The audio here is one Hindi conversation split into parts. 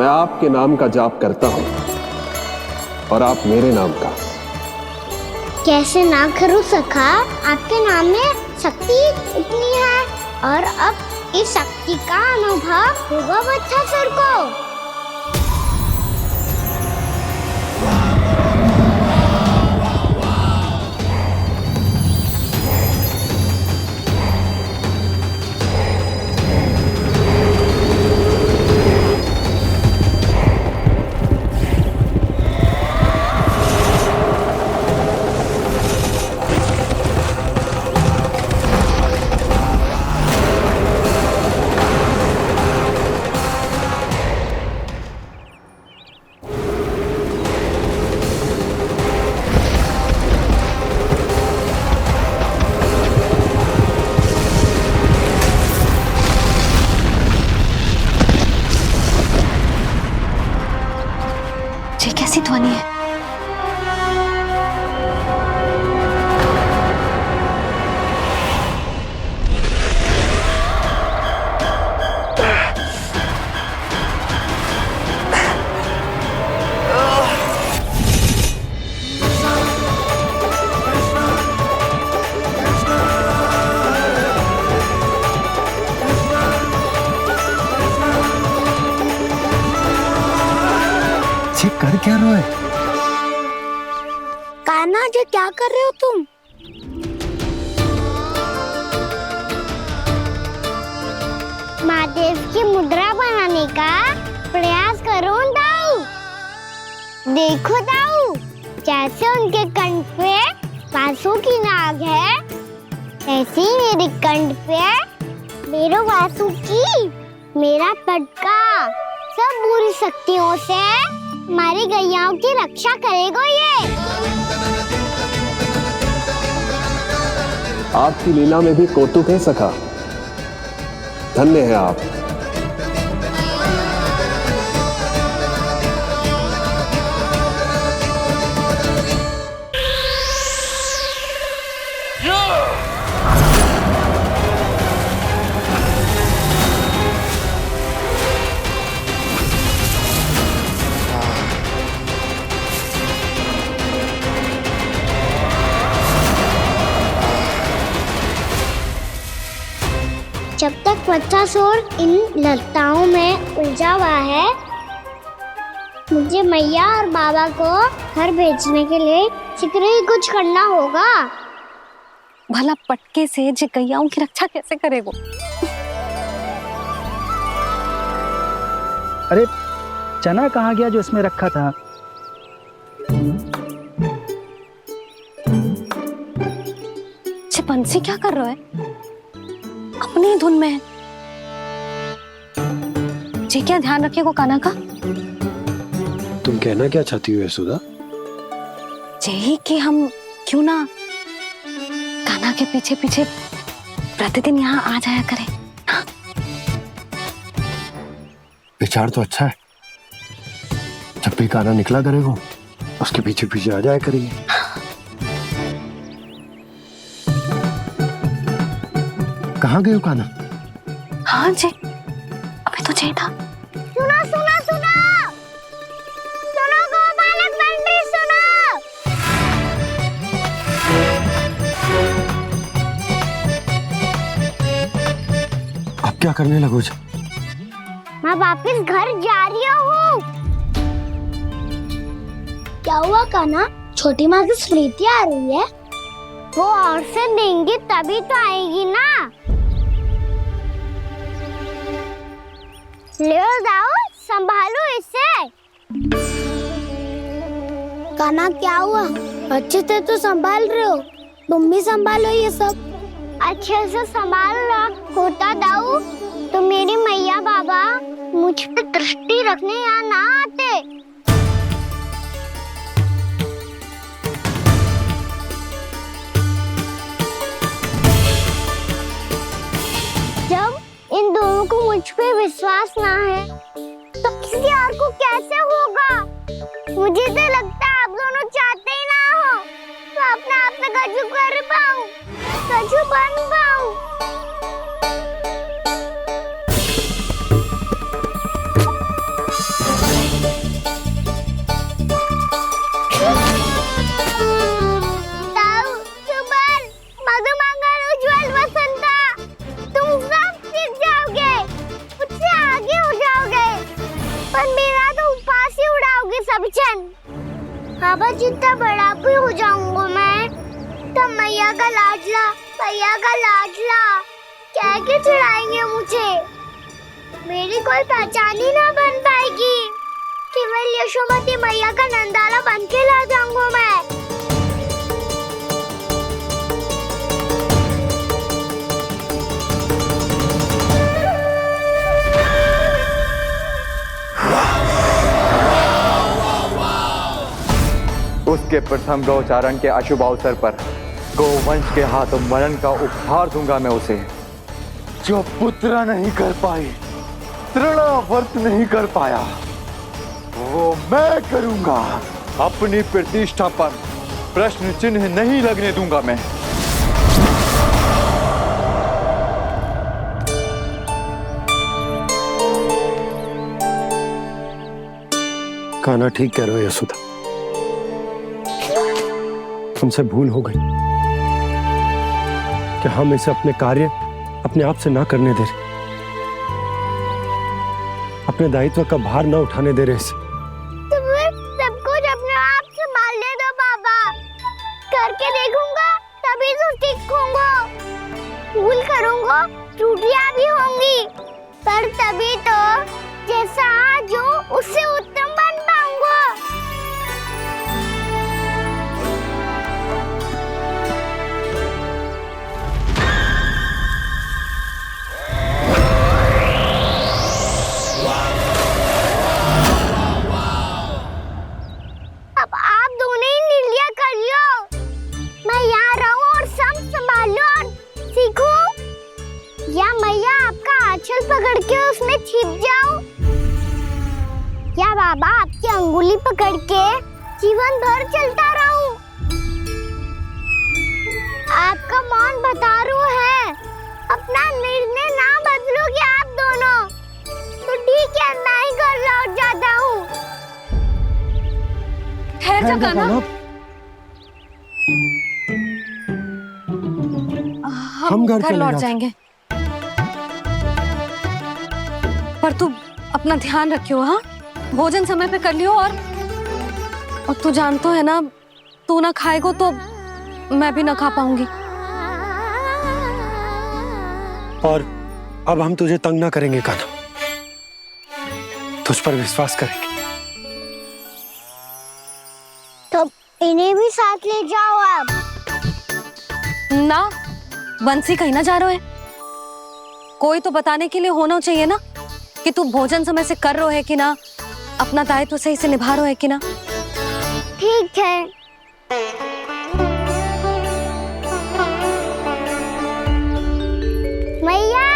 मैं आपके नाम का जाप करता हूं और आप मेरे नाम का। कैसे ना करूं सखा, आपके नाम में शक्ति इतनी है और अब इस शक्ति का अनुभव होगा बच्चासुर को। ये कैसी ध्वनि है? ये कर क्या रहे हो? कान्हा जी क्या कर रहे हो तुम? महादेव की मुद्रा बनाने का प्रयास करो दाऊ। देखो दाऊ, जैसे उनके कंठ पे वासु की नाग है, ऐसे ही मेरे कंठ पे मेरे वासु की मेरा पटका सब बुरी शक्तियों से हमारी गैयाओं की रक्षा करेगा ये। आपकी लीला में भी कौतुक है सखा, धन्य है आप। जब तक बच्चासुर इन लताओं में उलझा हुआ है, मुझे मैया और बाबा को घर भेजने के लिए शीघ्र ही कुछ करना होगा। भला पटके से गैयाओं की रक्षा कैसे करेगो? अरे चना कहाँ गया जो इसमें रखा था? बंसी क्या कर रहा है? अपनी धुन में है। जी क्या ध्यान रखिएगा कान्हा का। तुम कहना क्या चाहती हो यशोदा? यही कि हम क्यों ना कान्हा के पीछे पीछे प्रतिदिन यहाँ आ जाया करें। हाँ? विचार तो अच्छा है। जब भी कान्हा निकला करेगा उसके पीछे पीछे आ जाया करेंगे। कहाँ गए हो कान्हा? हाँ जी, अभी तो चाहिए था। सुनो सुनो सुनो सुनो गोपालक बंटी सुनो। अब क्या करने लगो? मैं वापस घर जा रही हूँ। क्या हुआ कान्हा? छोटी माँ की स्मृति आ रही है। वो और से देंगी तभी तो आएगी ना। ले जाओ, संभालो इसे। कान्हा क्या हुआ? अच्छे से तो संभाल रहे हो, तुम भी संभालो ये सब। अच्छे से संभालना होता दाऊ तो मेरी मैया बाबा मुझ पे दृष्टि रखने यहाँ ना आते। जब इन दोनों को मुझ पे विश्वास ना है तो किसी और को कैसे होगा? मुझे तो लगता है आप दोनों चाहते ही ना हो तो अपने आप पे गजू कर पाऊं, गजू बन पाऊं। बड़ा भी हो जाऊंगा मैं, तब मैया का लाडला कह के चिढ़ाएंगे मुझे। मेरी कोई पहचान ही ना बन पाएगी। केवल यशोमती मैया का नंदाला बन के ला जाऊंगा मैं। उसके प्रथम गौचारण के अशुभ अवसर पर गोवंश के हाथों मरण का उपहार दूंगा मैं उसे। जो पुत्र नहीं कर पाई, तृणावर्त नहीं कर पाया, वो मैं करूंगा। अपनी प्रतिष्ठा पर प्रश्न चिन्ह नहीं लगने दूंगा मैं। कान्हा ठीक कह रहे हो यशोदा, हमसे भूल हो गई कि हम इसे अपने कार्य अपने आप से ना करने दे रहे, अपने दायित्व का भार ना उठाने दे रहे इसे। तो फिर सब कुछ अपने आप से संभालने दो बाबा। करके देखूंगा तभी तो सीखूंगा। भूल करूंगा, त्रुटियां भी होंगी, पर तभी तो जैसा आज हूँ उससे उत्तम बन पाऊंगा। अब आप दोनों ही निर्णय कर लो। मैं यहाँ रहूं और सब संभालूं और सीखूं, या मैया आपका आंचल पकड़ के उसमें छिप जाऊं, या बाबा आपकी अंगुली पकड़ के जीवन भर चलता रहूं। आपका मौन बतारू है। अपना निर्णय ना बदलोगे आप दोनों तो ठीक है, मैं ही घर लौट जाता हूँ। ठहर जा कान्हा, हम घर लौट जाएंगे, पर तू अपना ध्यान रखियो। हाँ, भोजन समय पे कर लियो। और तू जानतो है ना, तू ना खाएगो तो मैं भी ना खा पाऊंगी। और अब हम तुझे तंग ना करेंगे कान्हा, तुझ पर विश्वास करेंगे। तो इन्हें भी साथ ले जाओ आप। ना, बंसी कहीं ना जा रहे है। कोई तो बताने के लिए होना चाहिए ना कि तू भोजन समय से कर रहा है कि ना, अपना दायित्व सही से निभा रहा है कि ना। ठीक है। मैया,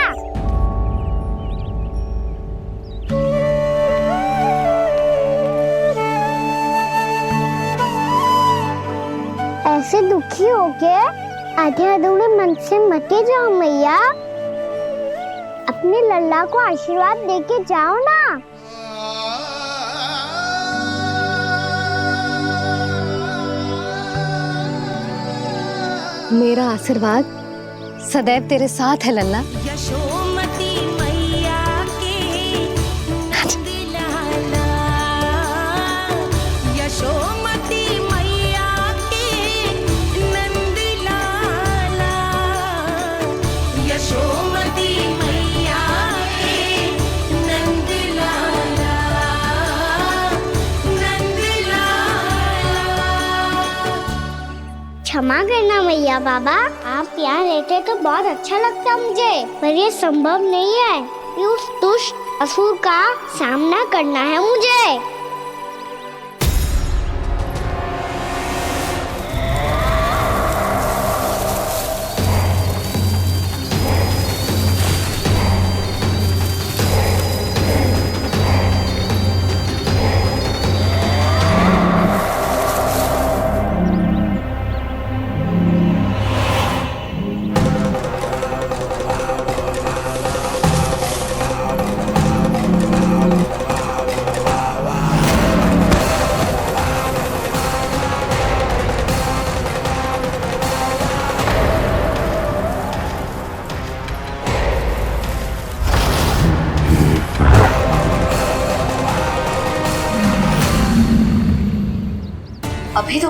ऐसे दुखी हो के आधे अधूरे मन से मत जाओ मैया। अपने लल्ला को आशीर्वाद देके जाओ ना। मेरा आशीर्वाद सदैव तेरे साथ है लल्ला। यशोमती मैया के नंदलाला, यशोमती मैया के नंदलाला, यशोमती मैया के नंदलाला, नंदलाला। क्षमा करना मैया बाबा, आप यहाँ रहते तो बहुत अच्छा लगता मुझे, पर ये संभव नहीं है। ये उस दुष्ट असुर का सामना करना है मुझे।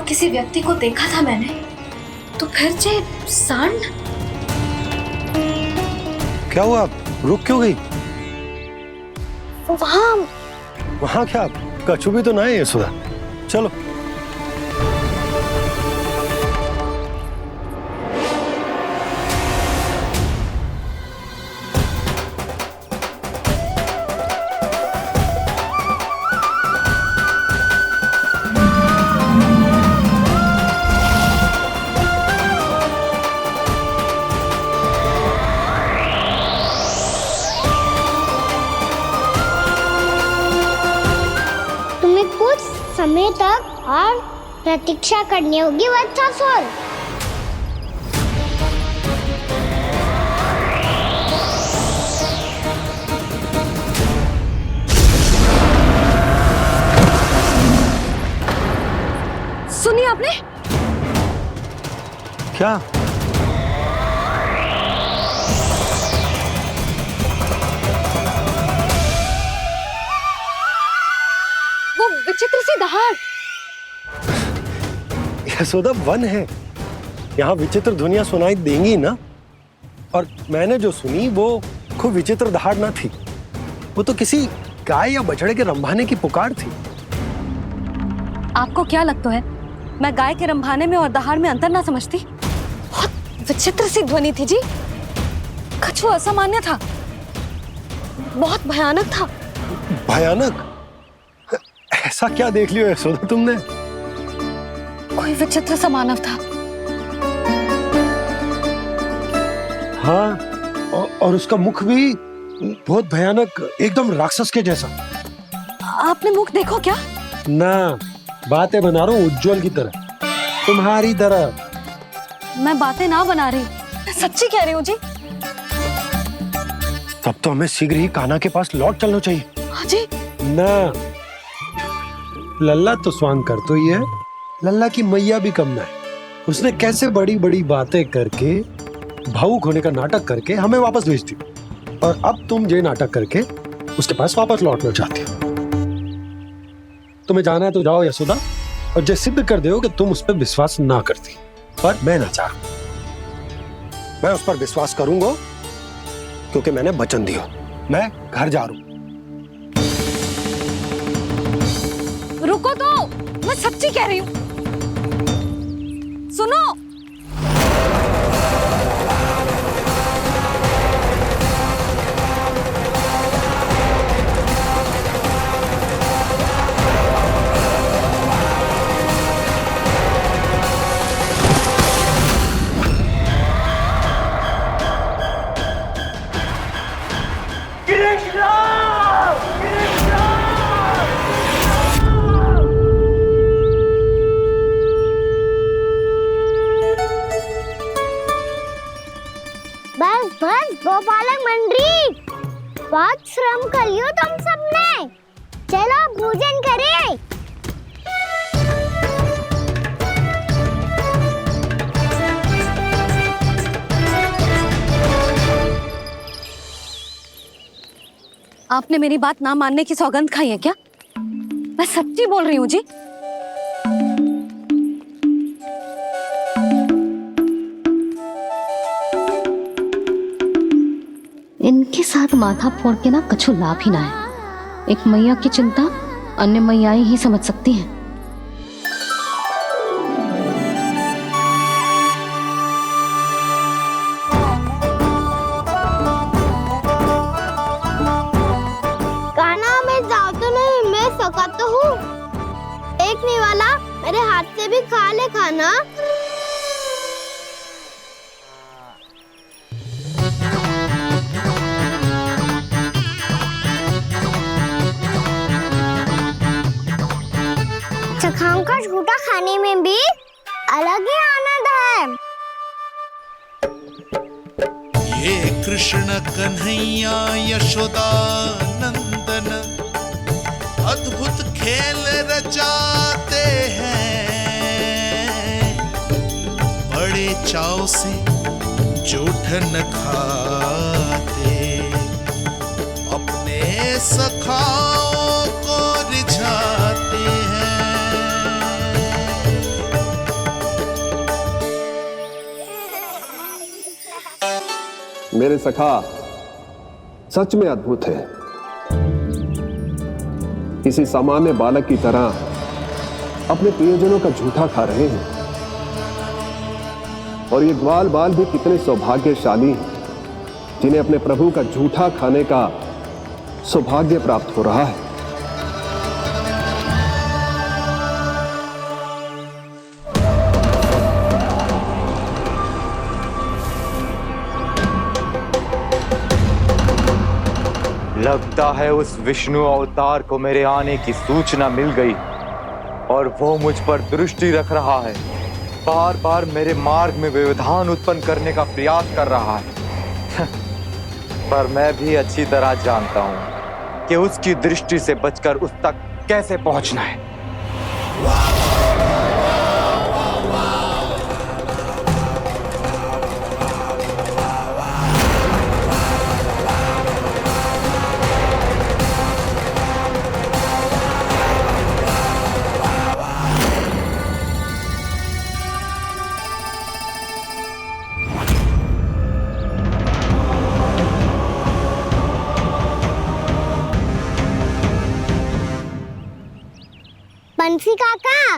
किसी व्यक्ति को देखा था मैंने, तो फिर जे सांड। क्या हुआ, रुक क्यों गई? वहां क्या कछु भी तो ना है यशोदा। चलो कुछ समय तक और प्रतीक्षा करनी होगी वत्सासुर। सुनिए आपने क्या? वो विचित्र सी दहाड़। यशोदा वन है, यहाँ विचित्र ध्वनियां सुनाई देंगी ना। और मैंने जो सुनी वो खूब विचित्र दहाड़ ना थी, वो तो किसी गाय या बछड़े के रंभाने की पुकार थी। आपको क्या लगता है मैं गाय के रंभाने में और दहाड़ में अंतर ना समझती? बहुत विचित्र सी ध्वनि थी जी, कछु असामान्य था, बहुत भयानक था। भयानक? ऐसा क्या देख लियो यशोदा तुमने? कोई विचित्र सा मानव था। हाँ, और उसका मुख भी बहुत भयानक, एकदम राक्षस के जैसा। आपने मुख देखो क्या? ना, बातें बना रहा हूँ उज्जवल की तरह, तुम्हारी तरह। मैं बातें ना बना रही, मैं सच्ची कह रही हूँ जी। तब तो हमें शीघ्र ही कान्हा के पास लौट चलना चाहिए। हाँ जी। ना, लल्ला तो स्वांग कर तो ही है, लल्ला की मैया भी कम ना है। उसने कैसे बड़ी बड़ी बातें करके, भावुक होने का नाटक करके हमें वापस भेज दी, और अब तुम ये नाटक करके उसके पास वापस लौटना चाहती हो। तुम्हें जाना है तो जाओ यशोदा, और जो सिद्ध कर दो कि तुम उस पर विश्वास ना करती। पर मैं ना चाह, मैं उस पर विश्वास करूंगा क्योंकि मैंने वचन दिया। मैं घर जा रहा हूं। रुको तो, मैं सच्ची कह रही हूँ। सुनो, बस बस गोपालक मंडली, बहुत श्रम कर लियो तुम सबने। चलो भोजन करें। आपने मेरी बात ना मानने की सौगंध खाई है क्या? मैं सच्ची बोल रही हूँ जी। इनके साथ माथा फोड़ के ना कछु लाभ ही ना है। एक मैया की चिंता अन्य मैयाएं ही समझ सकती हैं। कान्हा मैं जाओ तो नहीं, मैं सका तो हूँ। एक नहीं वाला मेरे हाथ से भी खा ले खाना। सखाओं का झूठा खाने में भी अलग ही आनंद है। ये कृष्ण कन्हैया यशोदा नंदन अद्भुत खेल रचाते हैं, बड़े चाव से जूठन खाते, अपने सखाओं को रिझाते हैं। मेरे सखा सच में अद्भुत है। किसी सामान्य बालक की तरह अपने प्रियजनों का झूठा खा रहे हैं। और ये ग्वाल बाल भी कितने सौभाग्यशाली हैं जिन्हें अपने प्रभु का झूठा खाने का सौभाग्य प्राप्त हो रहा है। लगता है उस विष्णु अवतार को मेरे आने की सूचना मिल गई और वो मुझ पर दृष्टि रख रहा है। बार बार मेरे मार्ग में व्यवधान उत्पन्न करने का प्रयास कर रहा है। पर मैं भी अच्छी तरह जानता हूं कि उसकी दृष्टि से बचकर उस तक कैसे पहुंचना है। बंसी काका,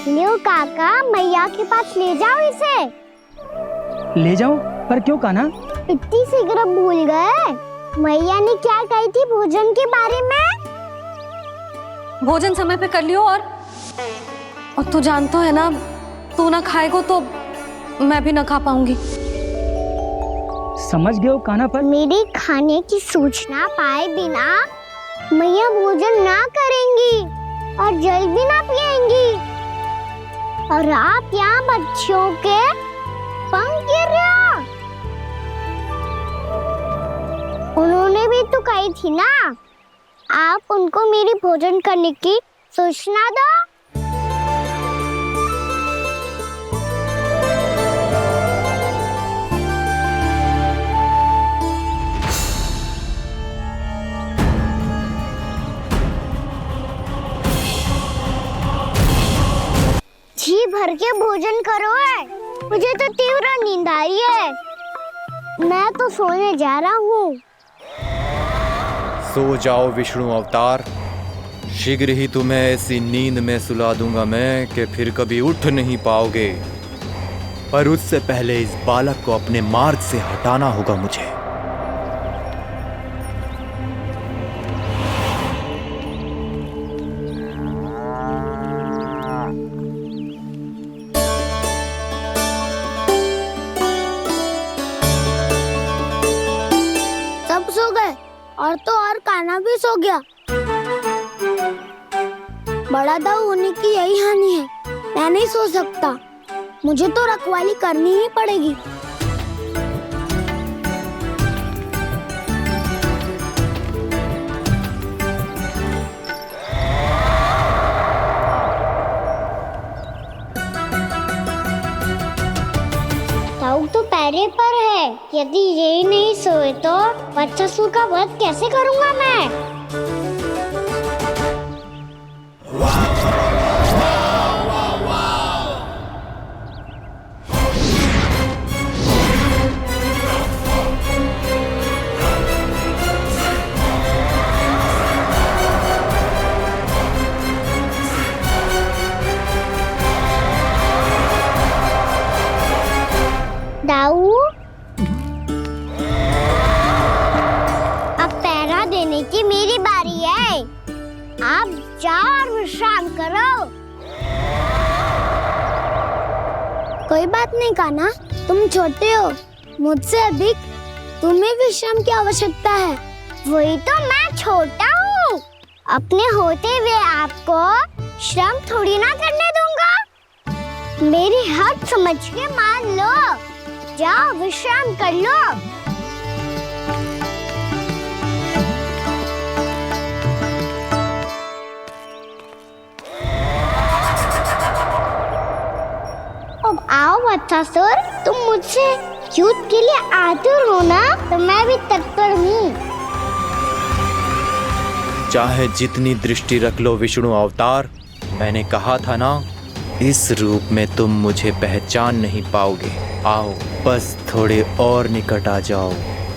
लियो काका, मैया के पास ले जाओ इसे। ले जाऊं? पर क्यों कान्हा? इतनी शीघ्र भूल गए? मैया ने क्या कही थी भोजन के बारे में? भोजन समय पे कर लियो। और तू जानता है ना, तू ना खाएगा तो मैं भी ना खा पाऊंगी। समझ गए हो कान्हा? पर मेरे खाने की सूचना पाए बिना मैया भोजन ना करेंगी और जल भी ना पिएंगी। और आप यहाँ बच्चों के पंख गिर रहे हो। उन्होंने भी तो कही थी ना, आप उनको मेरी भोजन करने की सूचना दो। जी भर के भोजन करो है, मुझे तो तीव्र नींद आई है। मैं तो सोने जा रहा हूँ। सो जाओ विष्णु अवतार, शीघ्र ही तुम्हें ऐसी नींद में सुला दूंगा मैं कि फिर कभी उठ नहीं पाओगे। पर उससे पहले इस बालक को अपने मार्ग से हटाना होगा मुझे। सब सो गए और तो और कान्हा भी सो गया। बड़ा दाऊ होने की यही हानि है। मैं नहीं सो सकता, मुझे तो रखवाली करनी ही पड़ेगी। दाऊ तो पैरे पर है। यदि यही नहीं सोए तो बच्चासुर का वध कैसे करूंगा मैं? दाऊ, अब पहरा देने की मेरी बारी है। आप जाओ और विश्राम करो। कोई बात नहीं कान्हा, तुम छोटे हो, मुझसे अधिक तुम्हें विश्राम की आवश्यकता है। वही तो, मैं छोटा हूँ, अपने होते हुए आपको श्रम थोड़ी ना करने दूंगा। मेरी हद समझ के मान लो। जाओ विश्राम कर लो। अब आओ बच्चासुर, तुम मुझसे युद्ध के लिए आतुर हो ना, तो मैं भी तत्पर हूँ। चाहे जितनी दृष्टि रख लो विष्णु अवतार, मैंने कहा था ना इस रूप में तुम मुझे पहचान नहीं पाओगे। आओ बस थोड़े और निकट आ जाओ,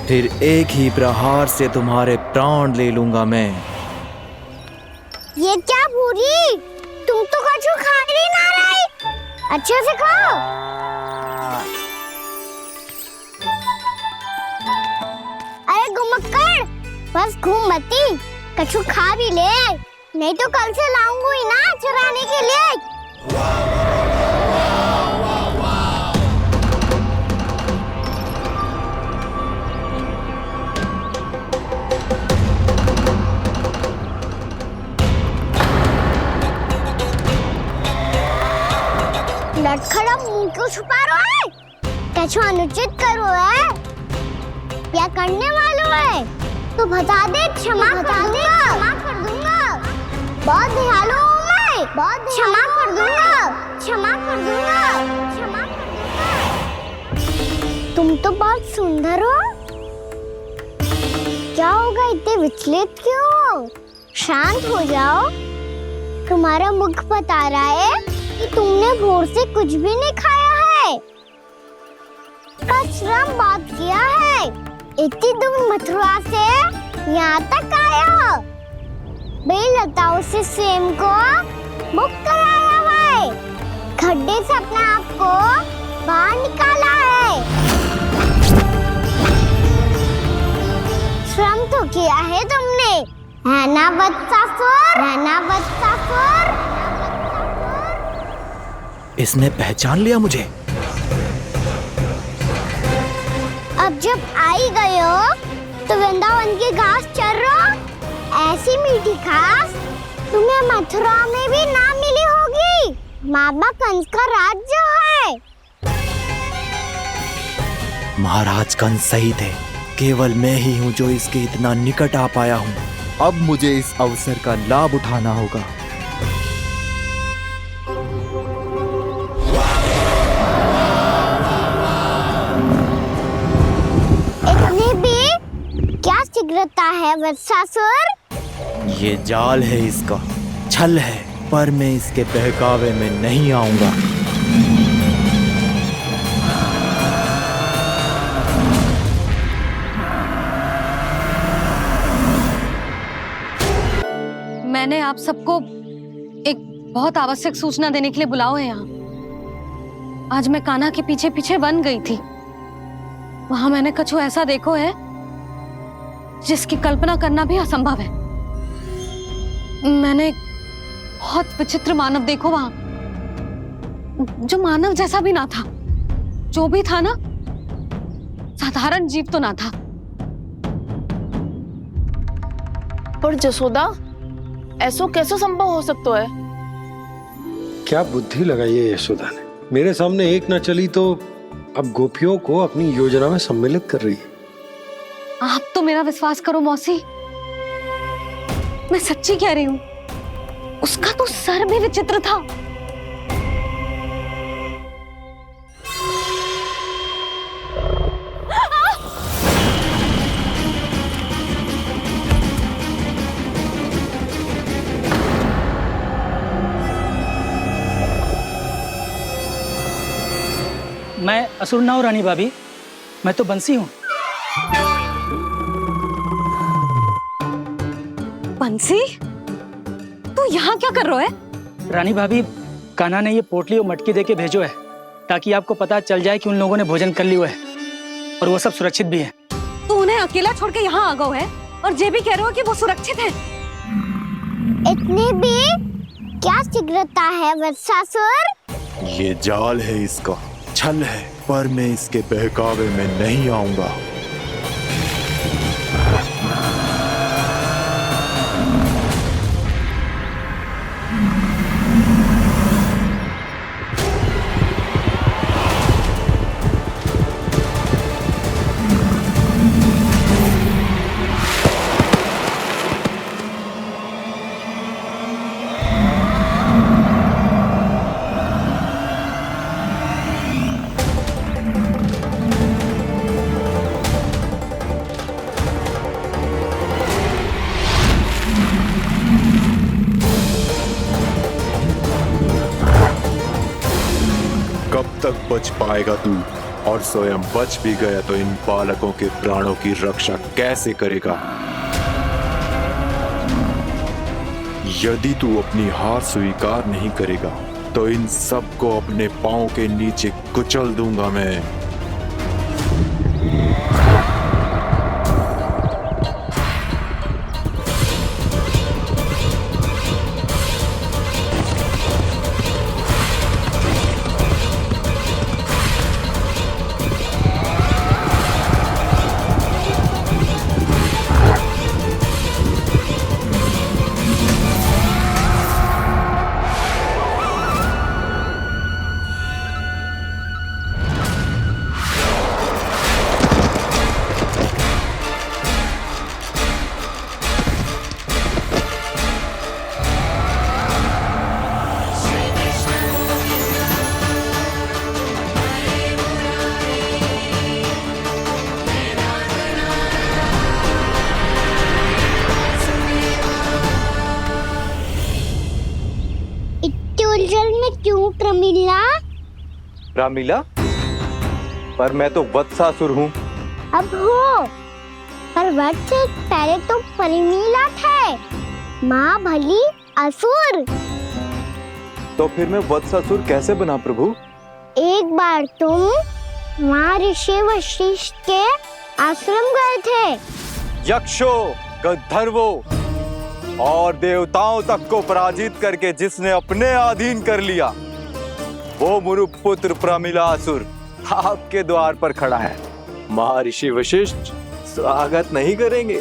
फिर एक ही प्रहार से तुम्हारे प्राण ले लूंगा मैं। ये क्या भूरी, तुम तो कछु खा ही ना रही, अच्छे से खाओ। अरे घुमक्कड़, बस घूम मती, कछु खा भी ले, नहीं तो कल से लाऊंगी ना चुराने के लिए। लटखड़ा मुंह क्यों छुपा रहा है? कछु अनुचित करो है या करने वालों है तो बता दे, क्षमा कर दूंगा। बहुत दयालु हूँ मैं, बहुत क्षमा कर दूंगा। तुम तो बहुत सुंदर हो, क्या होगा इतने विचलित क्यों हो? शांत हो जाओ, तुम्हारा मुख बता रहा है कि तुमने भोर से कुछ भी नहीं खाया है, श्रम बात किया है, इतनी दूर मथुरा से यहाँ तक आया हो, बेलताओं से सेम को मुक्त कराया हुआ है, खड्डे से अपने आप को बाहर निकाला है, श्रम तो किया है तुमने, है ना वत्सासुर? इसने पहचान लिया मुझे। अब जब आई गए हो तो वृंदावन की घास चर रहो, ऐसी मीठी घास तुम्हें मथुरा में भी ना मिली होगी। मामा कंस का राज्य है। महाराज कंस सही थे, केवल मैं ही हूँ जो इसके इतना निकट आ पाया हूँ। अब मुझे इस अवसर का लाभ उठाना होगा। इतनी भी क्या शीघ्रता है वत्सासुर? ये जाल है इसका, छल है, पर मैं इसके बहकावे में नहीं आऊंगा। मैंने आप सबको एक बहुत आवश्यक सूचना देने के लिए बुलाओ है यहाँ। आज मैं कान्हा के पीछे पीछे वन गई थी, वहां मैंने कछु ऐसा देखो है जिसकी कल्पना करना भी असंभव है। मैंने बहुत विचित्र मानव देखो वहां, जो मानव जैसा भी ना था, जो भी था ना साधारण जीव तो ना था। पर जसोदा, ऐसा कैसे संभव हो सकता है? क्या बुद्धि लगाई है यशोदा ने, मेरे सामने एक न चली तो अब गोपियों को अपनी योजना में सम्मिलित कर रही है। आप तो मेरा विश्वास करो मौसी, मैं सच्ची कह रही हूँ, उसका तो सर भी विचित्र था। मैं असुर ना हूं रानी भाभी, मैं तो बंसी हूँ। बंसी, तू यहाँ क्या कर रहा है? रानी भाभी, कान्हा ने ये पोटली और मटकी देके भेजो है ताकि आपको पता चल जाए कि उन लोगों ने भोजन कर लिया है और वो सब सुरक्षित भी है। तू उन्हें अकेला छोड़ के यहाँ आ गए है और ये भी कह रहे हो कि वो सुरक्षित है। इतनी भी क्या शीघ्रता है वत्सासुर? ये जाल है इसका, छल है, पर मैं इसके बहकावे में नहीं आऊंगा। तक बच पाएगा तू? और स्वयं बच भी गया तो इन बालकों के प्राणों की रक्षा कैसे करेगा? यदि तू अपनी हार स्वीकार नहीं करेगा तो इन सबको अपने पांव के नीचे कुचल दूंगा मैं। उलझन में क्यों प्रमिला? रामीला, पर मैं तो वत्सासुर हूँ। अब हो, पर वत्स से पहले तो प्रमिला थे, माँ भली असुर। तो फिर मैं वत्सासुर कैसे बना प्रभु? एक बार तुम माँ ऋषि वशिष्ठ के आश्रम गए थे। यक्षों, गंधर्वों और देवताओं तक को पराजित करके जिसने अपने अधीन कर लिया, वो मुरुपुत्र प्रमिलासुर आपके द्वार पर खड़ा है। महर्षि वशिष्ठ स्वागत नहीं करेंगे?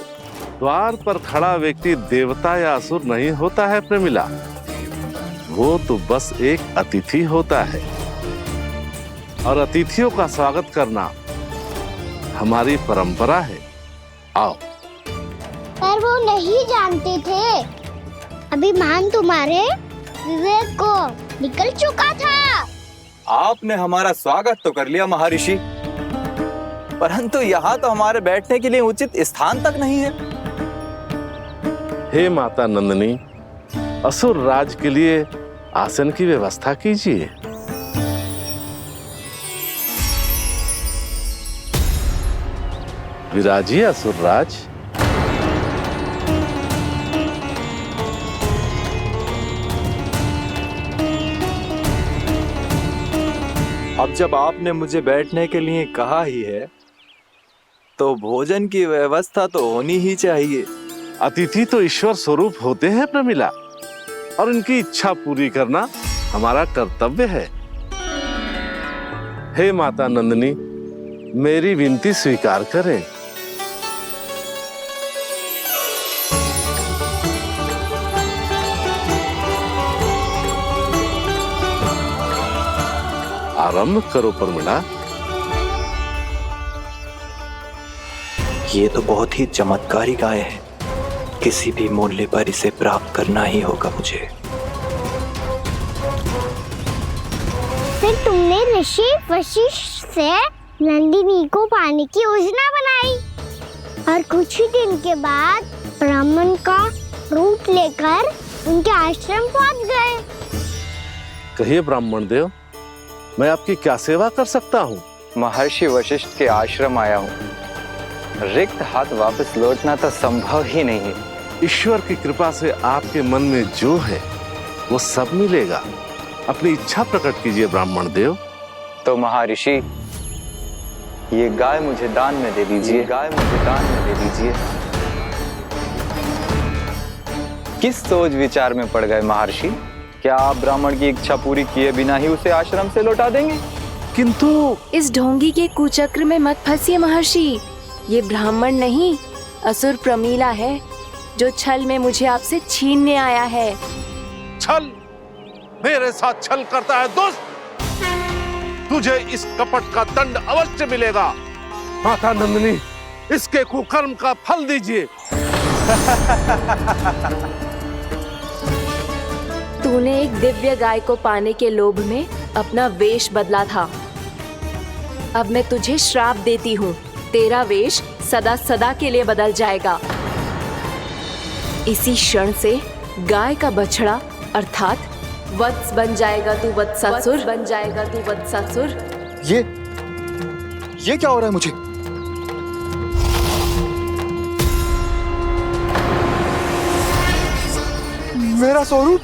द्वार पर खड़ा व्यक्ति देवता या असुर नहीं होता है प्रमिला, वो तो बस एक अतिथि होता है, और अतिथियों का स्वागत करना हमारी परंपरा है। आओ। पर वो नहीं जानते थे, अभिमान तुम्हारे विवेक को निकल चुका था। आपने हमारा स्वागत तो कर लिया महर्षि, परंतु यहाँ तो हमारे बैठने के लिए उचित स्थान तक नहीं है। हे माता नंदिनी, असुर राज के लिए आसन की व्यवस्था कीजिए। विराजिए असुर राज। अब जब आपने मुझे बैठने के लिए कहा ही है, तो भोजन की व्यवस्था तो होनी ही चाहिए। अतिथि तो ईश्वर स्वरूप होते हैं प्रमिला, और उनकी इच्छा पूरी करना हमारा कर्तव्य है। हे माता नंदिनी, मेरी विनती स्वीकार करें। आरंभ करो प्रमिला। ये तो बहुत ही चमत्कारी गाय है, किसी भी मूल्य पर इसे प्राप्त करना ही होगा मुझे। फिर तुमने ऋषि वशिष्ठ से नंदिनी को पाने की योजना बनाई, और कुछ ही दिन के बाद ब्राह्मण का रूप लेकर उनके आश्रम पहुंच गए। कहिए ब्राह्मण देव, मैं आपकी क्या सेवा कर सकता हूँ? महर्षि वशिष्ठ के आश्रम आया हूँ। रिक्त हाथ वापस लौटना तो संभव ही नहीं है। ईश्वर की कृपा से आपके मन में जो है वो सब मिलेगा। अपनी इच्छा प्रकट कीजिए ब्राह्मण देव। तो महर्षि, ये गाय मुझे दान में दे दीजिए। गाय मुझे दान में दे दीजिए। किस सोच विचार में पड़ गए महर्षि? क्या आप ब्राह्मण की इच्छा पूरी किए बिना ही उसे आश्रम से लौटा देंगे? किंतु इस ढोंगी के कुचक्र में मत फंसिए महर्षि। ये ब्राह्मण नहीं, असुर प्रमिला है, जो छल में मुझे आपसे छीनने आया है। छल? मेरे साथ छल करता है दुष्ट? तुझे इस कपट का दंड अवश्य मिलेगा। माता नंदिनी, इसके कुकर्म का फल दीजिए। तूने एक दिव्य गाय को पाने के लोभ में अपना वेश बदला था। अब मैं तुझे श्राप देती हूँ, तेरा वेश सदा सदा के लिए बदल जाएगा। इसी क्षण से गाय का बछड़ा अर्थात वत्स बन जाएगा तू वत्सासुर, बन जाएगा तू वत्सासुर। ये क्या हो रहा है मुझे? मेरा स्वरूप?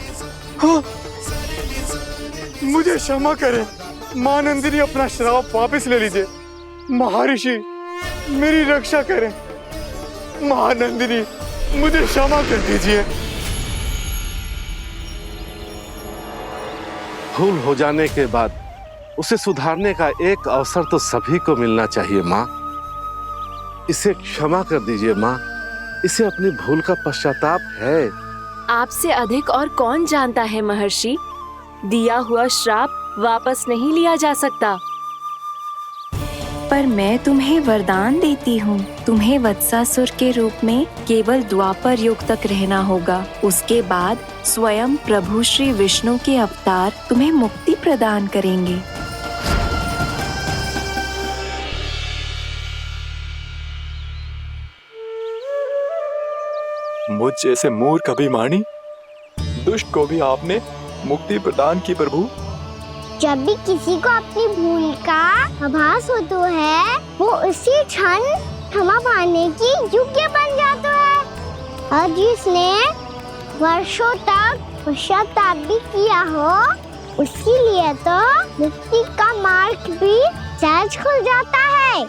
हाँ। मुझे क्षमा करें मां नंदिनी, अपना श्राप वापस ले लीजिए। महर्षि मेरी रक्षा करें। महानंदिनी मुझे क्षमा कर दीजिए। भूल हो जाने के बाद उसे सुधारने का एक अवसर तो सभी को मिलना चाहिए माँ। इसे क्षमा कर दीजिए माँ, इसे अपनी भूल का पश्चाताप है। आपसे अधिक और कौन जानता है महर्षि, दिया हुआ श्राप वापस नहीं लिया जा सकता। पर मैं तुम्हें वरदान देती हूँ, तुम्हें वत्सासुर के रूप में केवल द्वापर युग तक रहना होगा। उसके बाद स्वयं प्रभु श्री विष्णु के अवतार तुम्हें मुक्ति प्रदान करेंगे। मुझ जैसे मूर्ख अभिमानी दुष्ट को भी आपने मुक्ति प्रदान की प्रभु। जब भी किसी को अपनी भूल का आभास होता है, वो उसी क्षण क्षमा पाने की योग्य बन जाता है। और जिसने वर्षों तक पश्चाताप भी किया हो, उसके लिए तो मुक्ति का मार्ग भी सहज खुल जाता है।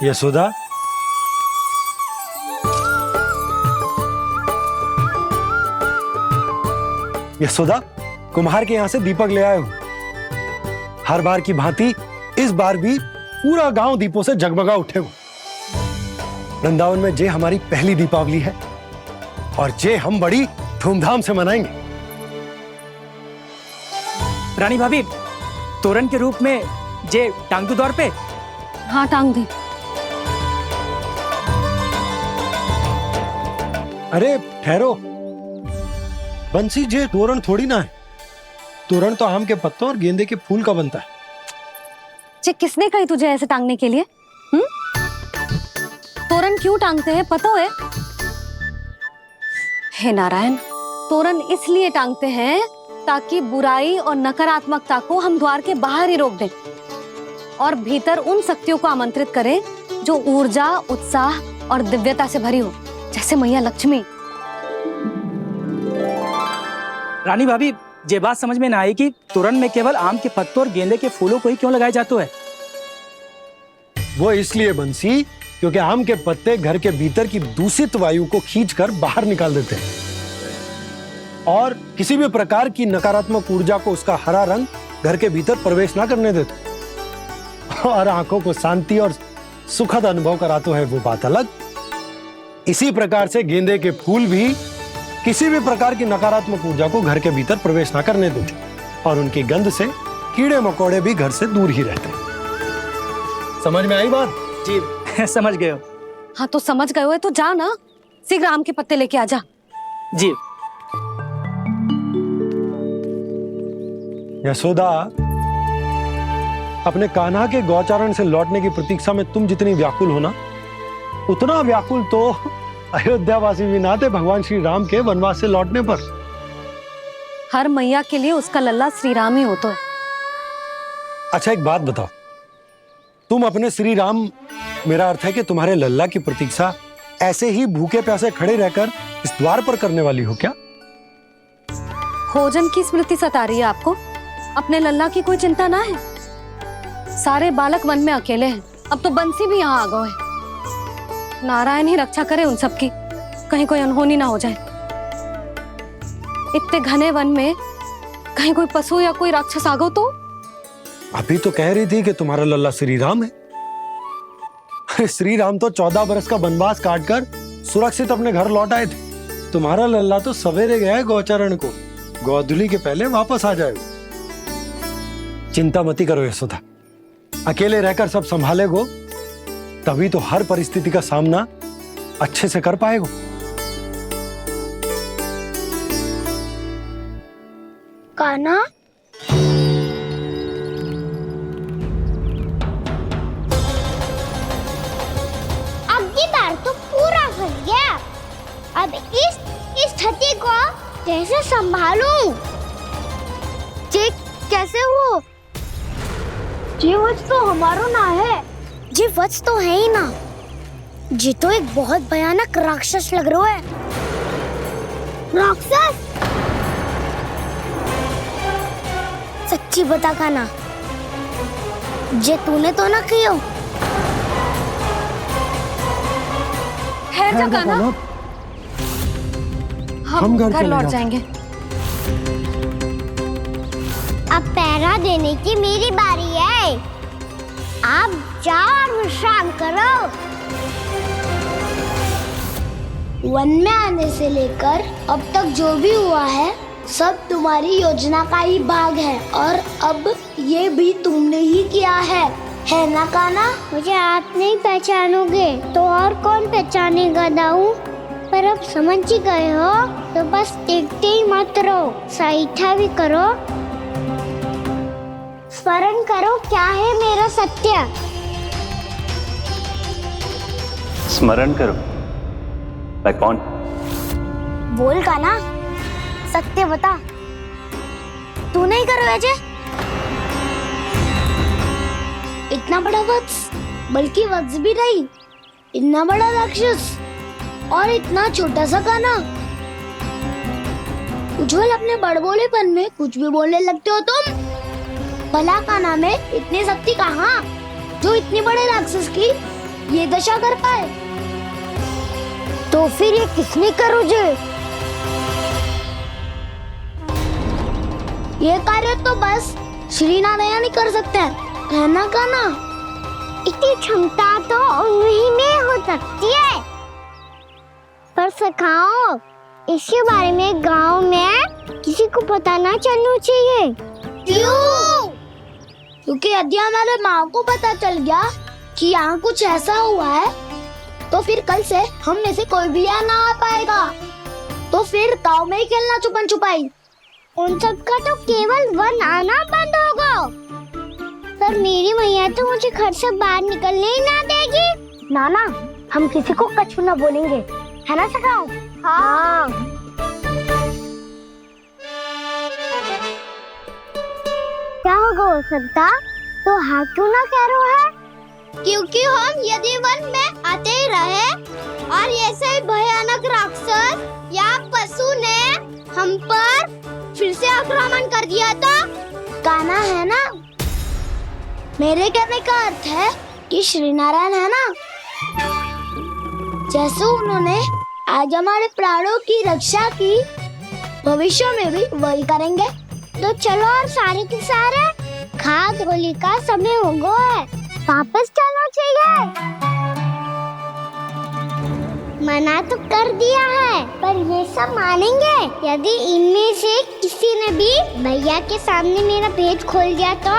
यशोदा, यशोदा, कुम्हार के यहाँ से दीपक ले आए हूं। हर बार की भांति इस बार भी पूरा गांव दीपों से जगमगा उठे हो। वृंदावन में जे हमारी पहली दीपावली है और जे हम बड़ी धूमधाम से मनाएंगे। रानी भाभी, तोरण के रूप में जे टांग दो द्वार पे। हाँ, टांग दी। अरे ठहरो, बंसी, जे तोरण थोड़ी ना है। तोरण तो आम के पत्तों और गेंदे के फूल का बनता है। जे किसने कही तुझे ऐसे टांगने के लिए? तोरण क्यों टांगते हैं पता है? हे नारायण, तोरण इसलिए टांगते हैं ताकि बुराई और नकारात्मकता को हम द्वार के बाहर ही रोक दें और भीतर उन शक्तियों को आमंत्रित करें जो ऊर्जा, उत्साह और दिव्यता से भरी हो, जैसे मैया लक्ष्मी। रानी भाभी, ये बात समझ में ना आई कि तोरण में केवल आम के पत्तों और गेंदे के फूलों को ही क्यों लगाया जाता है? वो इसलिए बंसी, क्योंकि आम के पत्ते घर के भीतर की दूषित वायु को खींचकर बाहर निकाल देते हैं और किसी भी प्रकार की नकारात्मक ऊर्जा को उसका हरा रंग घर के भीतर प्रवेश ना करने देते और आंखों को शांति और सुखद अनुभव कराते है, वो बात अलग। इसी प्रकार से गेंदे के फूल भी किसी भी प्रकार की नकारात्मक ऊर्जा को घर के भीतर प्रवेश ना करने देते और उनकी गंध से कीड़े मकोड़े भी घर से दूर ही रहते हैं। समझ में आई बात? जी समझ गए हो। हाँ तो समझ गए हो तो जा ना, शीघ्र आम के पत्ते लेके आ जा। जी। यशोदा, अपने कान्हा के गौचारण से लौटने की प्रतीक्षा में तुम जितनी व्याकुल हो ना, उतना व्याकुल तो अयोध्यावासी भी ना थे भगवान श्री राम के वनवास से लौटने पर। हर मैया के लिए उसका लल्ला श्री राम ही होता है। अच्छा एक बात बताओ, तुम अपने श्री राम, मेरा अर्थ है कि तुम्हारे लल्ला की प्रतीक्षा ऐसे ही भूखे प्यासे खड़े रहकर इस द्वार पर करने वाली हो क्या? भोजन की स्मृति सता रही है आपको? अपने लल्ला की कोई चिंता ना है। सारे बालक वन में अकेले हैं, अब तो बंसी भी यहाँ आ गए हैं। नारायण ही रक्षा करे उन सबकी, कहीं कोई अनहोनी ना हो जाए। इतने घने वन में कहीं कोई पशु या कोई राक्षस आ गो तो? अभी तो कह रही थी कि तुम्हारा लल्ला श्री राम है। श्री राम तो 14 बरस का वनवास काटकर सुरक्षित अपने घर लौट आए थे। तुम्हारा लल्ला तो सवेरे गया है गौचरण को, गोधूली के पहले वापस आ जाएगा। चिंता मती करो यशोदा, अकेले रहकर सब संभालेगो तभी तो हर परिस्थिति का सामना अच्छे से कर पाएगो। कान्हा, अब की बार तो पूरा फंस गया। अब इस स्थिति को कैसे संभालूं? ये कैसे हो? ये वच तो हमारो ना है। ये वच तो है ही ना। ये तो एक बहुत भयानक राक्षस लग रहा है। राक्षस? सच्ची बता कान्हा, ये तूने तो ना किया? ठहर जा कान्हा, हम घर लौट जाएंगे। अब पहरा देने की मेरी बारी है। आप जाओ और विश्राम करो। वन में आने से लेकर अब तक जो भी हुआ है सब तुम्हारी योजना का ही भाग है, और अब ये भी तुमने ही किया है ना कान्हा? मुझे आप नहीं पहचानोगे तो और कौन पहचानेगा दाऊ? पर अब समझ ही गए हो तो बस देखते ही मत रहो, सहीठा भी करो। स्मरण करो क्या है मेरा सत्य। स्मरण करो? मैं कौन? बोल कान्हा, सत्य बता। तू नहीं करो अजय? इतना बड़ा वत्स, बल्कि वत्स भी नहीं, इतना बड़ा राक्षस और इतना छोटा सा कान्हा। उज्जवल अपने बड़बोलेपन में कुछ भी बोलने लगते हो तुम। भला कान्हा में इतनी शक्ति कहाँ जो इतने बड़े राक्षस की ये दशा कर पाए? तो फिर ये किसने करो जे? ये कार्य तो बस श्री नारायण ही कर सकते हैं, है ना कान्हा? इतनी क्षमता तो उन्हीं में हो सकती है। पर सखाओ, इसके बारे में गांव में किसी को पता ना चलना चाहिए। क्यों? क्योंकि यदि हमारे माँ को पता चल गया कि यहाँ कुछ ऐसा हुआ है तो फिर कल से हम में से कोई भी यहाँ ना आ पाएगा। तो फिर गांव में ही खेलना छुपन छुपाई। उन सब का तो केवल वन आना बंद होगा। पर मेरी मैया तो मुझे घर से बाहर निकलने ही ना देगी। नाना, हम किसी को कछु ना बोलेंगे, है ना सखाओ? हाँ। क्या होगा हो सकता? तो हाँ क्यों ना कह रहा है? क्योंकि हम यदि वन में आते ही रहे और ऐसे ही भयानक राक्षस या पशु ने हम पर फिर से आक्रमण कर दिया तो कान्हा, है ना? मेरे कहने का अर्थ है कि श्री नारायण है ना, जैसे उन्होंने आज हमारे प्राणों की रक्षा की, भविष्य में भी वही करेंगे। तो चलो और सारे के सारे खाद होली का समय हो गया है, वापस चलना चाहिए। मना तो कर दिया है, पर ये सब मानेंगे यदि इनमें से किसी ने भी भैया के सामने मेरा भेद खोल दिया तो?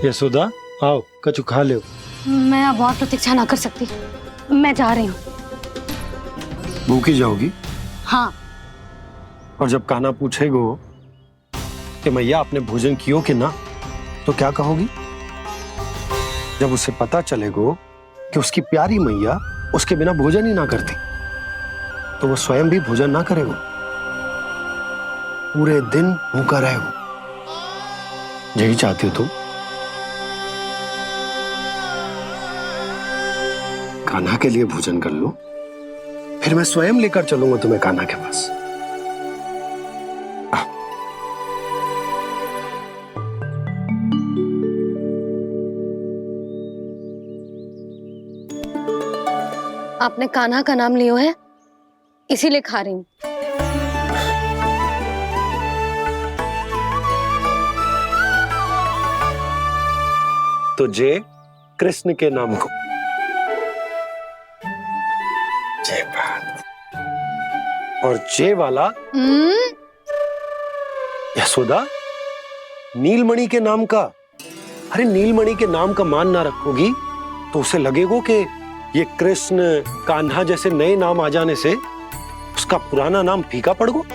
यशोदा, आओ कछु खा लो। मैं अब और प्रतीक्षा ना कर सकती, मैं जा रही हूँ। भूखी जाओगी? हाँ। और जब कान्हा पूछेगो कि मैया आपने भोजन कियो कि ना, तो क्या कहोगी? जब उसे पता चलेगो कि उसकी प्यारी मैया उसके बिना भोजन ही ना करती, तो वो स्वयं भी भोजन ना करेगो, पूरे दिन भूखा रहेगो। यही चाहती हो तुम? कान्हा के लिए भोजन कर लो, फिर मैं स्वयं लेकर चलूंगा तुम्हें कान्हा के पास। आपने कान्हा का नाम लियो है, इसीलिए खा रही हूँ। तो जे कृष्ण के नाम को। जय बात। और जे वाला यशोदा, नीलमणि के नाम का। अरे नीलमणि के नाम का मान ना रखोगी तो उसे लगेगा कि ये कृष्ण कान्हा जैसे नए नाम आ जाने से उसका पुराना नाम फीका पड़ गो।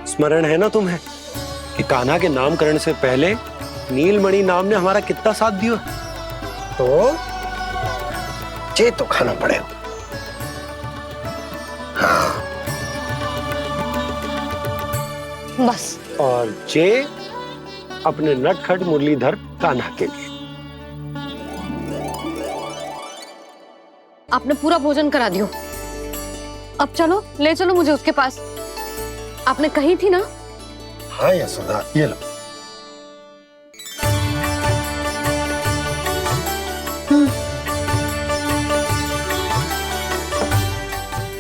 स्मरण है ना तुम्हें कि कान्हा के नामकरण से पहले नीलमणि नाम ने हमारा कितना साथ दिया। तो जे तो खाना पड़ेगा। हाँ। बस। और जे अपने नटखट मुरलीधर कान्हा के लिए। आपने पूरा भोजन करा दियो। अब चलो, ले चलो मुझे उसके पास। आपने कही थी ना। हाँ यशोदा, ये लो।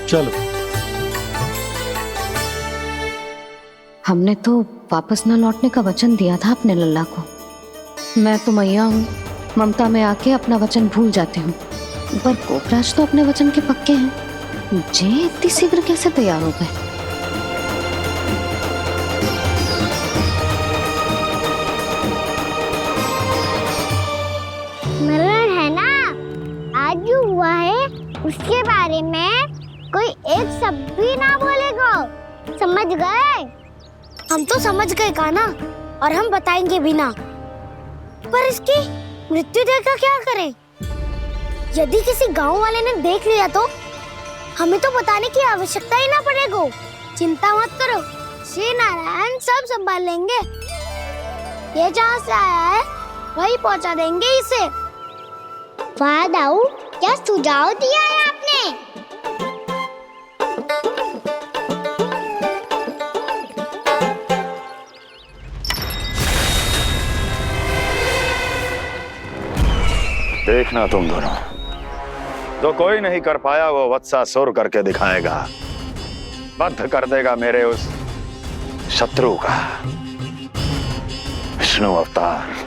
चलो। हमने तो वापस न लौटने का वचन दिया था अपने लल्ला को। मैं तो मैया हूँ, ममता में आके अपना वचन भूल जाती हूँ, पर गोपराज तो अपने वचन के पक्के हैं। जे इतनी शीघ्र कैसे तैयार हो गए? स्मरण है ना, आज जो हुआ है उसके बारे में कोई एक शब्द भी ना बोलेगा। समझ गए? हम तो समझ गए कान्हा, और हम बताएंगे भी ना। पर इसकी मृत्यु देखकर क्या करें? यदि किसी गांव वाले ने देख लिया तो हमें तो बताने की आवश्यकता ही ना पड़ेगा। चिंता मत करो, श्री नारायण सब संभाल लेंगे। ये जहाँ से आया है वही पहुँचा देंगे इसे। वाह दाऊ, क्या सुझाव दिया है आपने। देखना तुम दोनों, जो कोई नहीं कर पाया वो वत्सासुर करके दिखाएगा। बंध कर देगा मेरे उस शत्रु का विष्णु अवतार।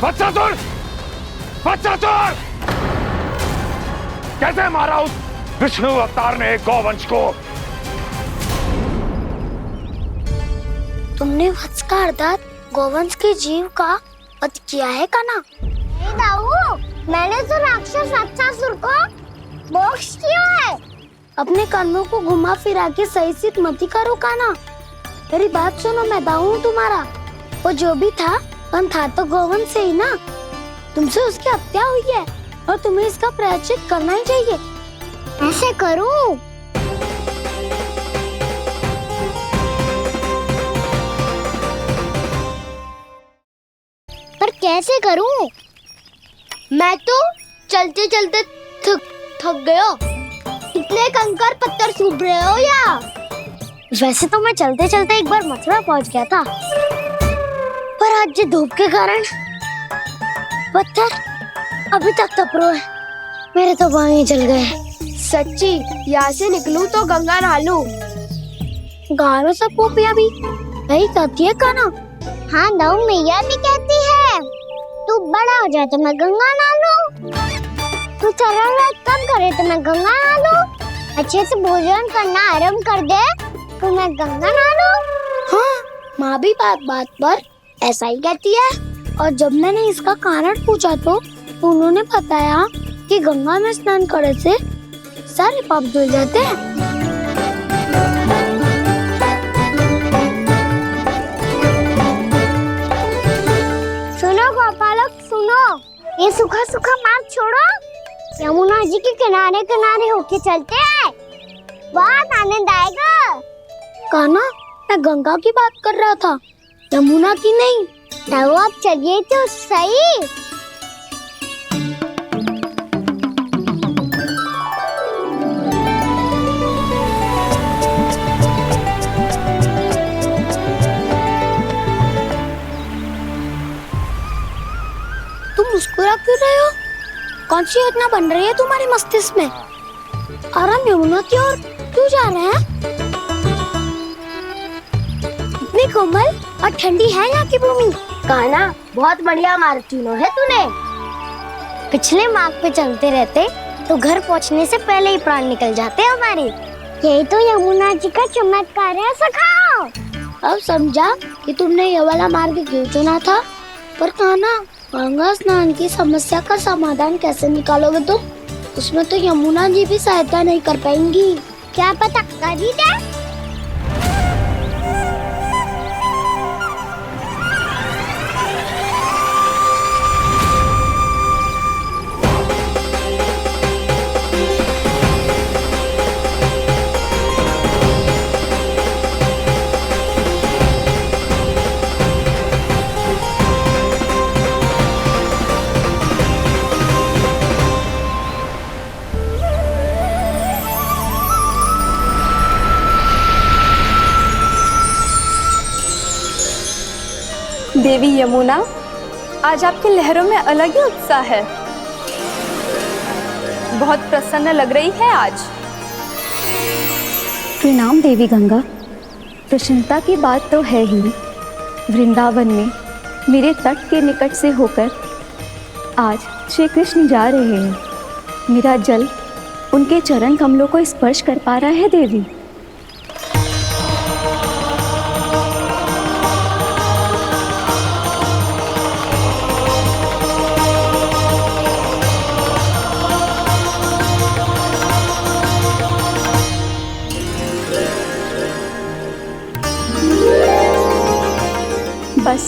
वत्सासुर! वत्सासुर! कैसे मारा उस विष्णु अवतार ने गौवंश को? तुमने वत्स का अर्थात गोवंश के जीव का वध किया है कान्हा? नहीं दाऊ, मैंने तो राक्षस वत्सासुर को मोक्ष किया है। अपने कानों को घुमा फिरा के सही सिद्ध मत करो कान्हा। मेरी बात सुनो, मैं दाऊ हूँ तुम्हारा। वो जो भी था पण था तो गोवंश से ही ना। तुमसे उसकी हत्या हुई है और तुम्हें इसका प्रायश्चित करना ही चाहिए। ऐसे करूं? पर कैसे करूं? मैं तो चलते चलते थक गया। इतने कंकर पत्थर सूख रहे हो या? वैसे तो मैं चलते चलते एक बार मथुरा पहुंच गया था, पर आज ये धूप के कारण पत्थर अभी तक तप रहे हैं। मेरे तो पाँव ही जल गए। सच्ची, यहाँ से निकलूं तो गंगा नहा लूं। गारों सब पोपिया भी यही कहती है कान्हा। हाँ दाऊ, मैया भी कहती है तू बड़ा हो जाए तो मैं गंगा नहा लूं, तू चरण व्रत कम करे तो मैं गंगा नहा लूं, अच्छे से भोजन करना आरंभ कर दे तो मैं गंगा नहा लूं। हाँ, माँ भी बात बात पर ऐसा ही कहती है। और जब मैंने इसका कारण पूछा तो उन्होंने बताया कि गंगा में स्नान करने से सारे पाप धुल जाते हैं। सुनो गोपालक सुनो, ये सूखा सूखा मार्ग छोड़ो, यमुना जी के किनारे किनारे होके चलते हैं, बहुत आनंद आएगा। कान्हा, मैं गंगा की बात कर रहा था, यमुना की नहीं। तो आप चलिए तो सही। मुस्कुरा क्यों रहे हो? कौन सी योजना बन रही है तुम्हारे मस्तिष्क में? और हम यमुना की ओर क्यों जा रहे हैं? इतनी कोमल और ठंडी है यहाँ की भूमि। कान्हा, बहुत बढ़िया मार्ग चुना है तूने। पिछले मार्ग पे चलते रहते तो घर पहुँचने से पहले ही प्राण निकल जाते हमारे। यही तो यमुना जी का चमत्कार है सखा। अब समझा कि तुमने ये वाला मार्ग क्यों चुना था। पर कान्हा, गंगा स्नान की समस्या का समाधान कैसे निकालोगे तुम? उसमें तो यमुना जी भी सहायता नहीं कर पाएंगी। क्या पता कर ही दे। देवी यमुना, आज आपकी लहरों में अलग ही उत्साह है। बहुत प्रसन्न लग रही है आज। प्रणाम देवी गंगा। प्रसन्नता की बात तो है ही। वृंदावन में मेरे तट के निकट से होकर आज श्री कृष्ण जा रहे हैं। मेरा जल उनके चरण कमलों को स्पर्श कर पा रहा है देवी। बस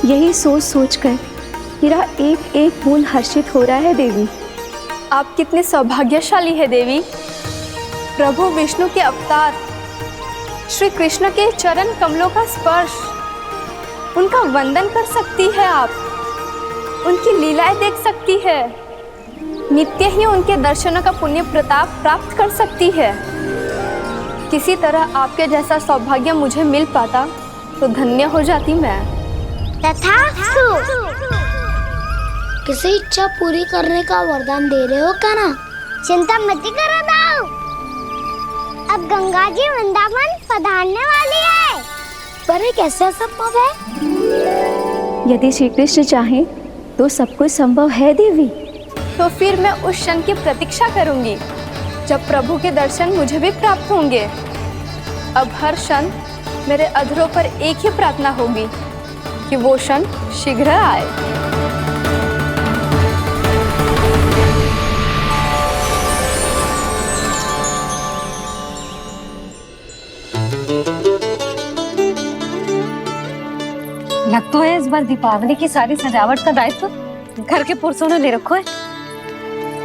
यही सोच सोचकर मेरा एक एक मूल हर्षित हो रहा है देवी। आप कितने सौभाग्यशाली है देवी। प्रभु विष्णु के अवतार श्री कृष्ण के चरण कमलों का स्पर्श, उनका वंदन कर सकती है आप, उनकी लीलाएं देख सकती है, नित्य ही उनके दर्शनों का पुण्य प्रताप प्राप्त कर सकती है। किसी तरह आपके जैसा सौभाग्य मुझे मिल पाता तो धन्य हो जाती मैं। तथास्तु। किसी इच्छा पूरी करने का वरदान दे रहे हो क्या ना? चिंता मत करो दाऊ। अब गंगा जी वृंदावन पधारने वाली है। पर ये कैसे संभव है? यदि श्री कृष्ण चाहे तो सब कुछ संभव है देवी। तो फिर मैं उस क्षण की प्रतीक्षा करूंगी जब प्रभु के दर्शन मुझे भी प्राप्त होंगे। अब हर क्षण मेरे अधरों पर एक ही प्रार्थना होगी कि वो क्षण शीघ्र आए। लग तो है इस बार दीपावली की सारी सजावट का दायित्व घर के पुरुषों ने ले रखो है।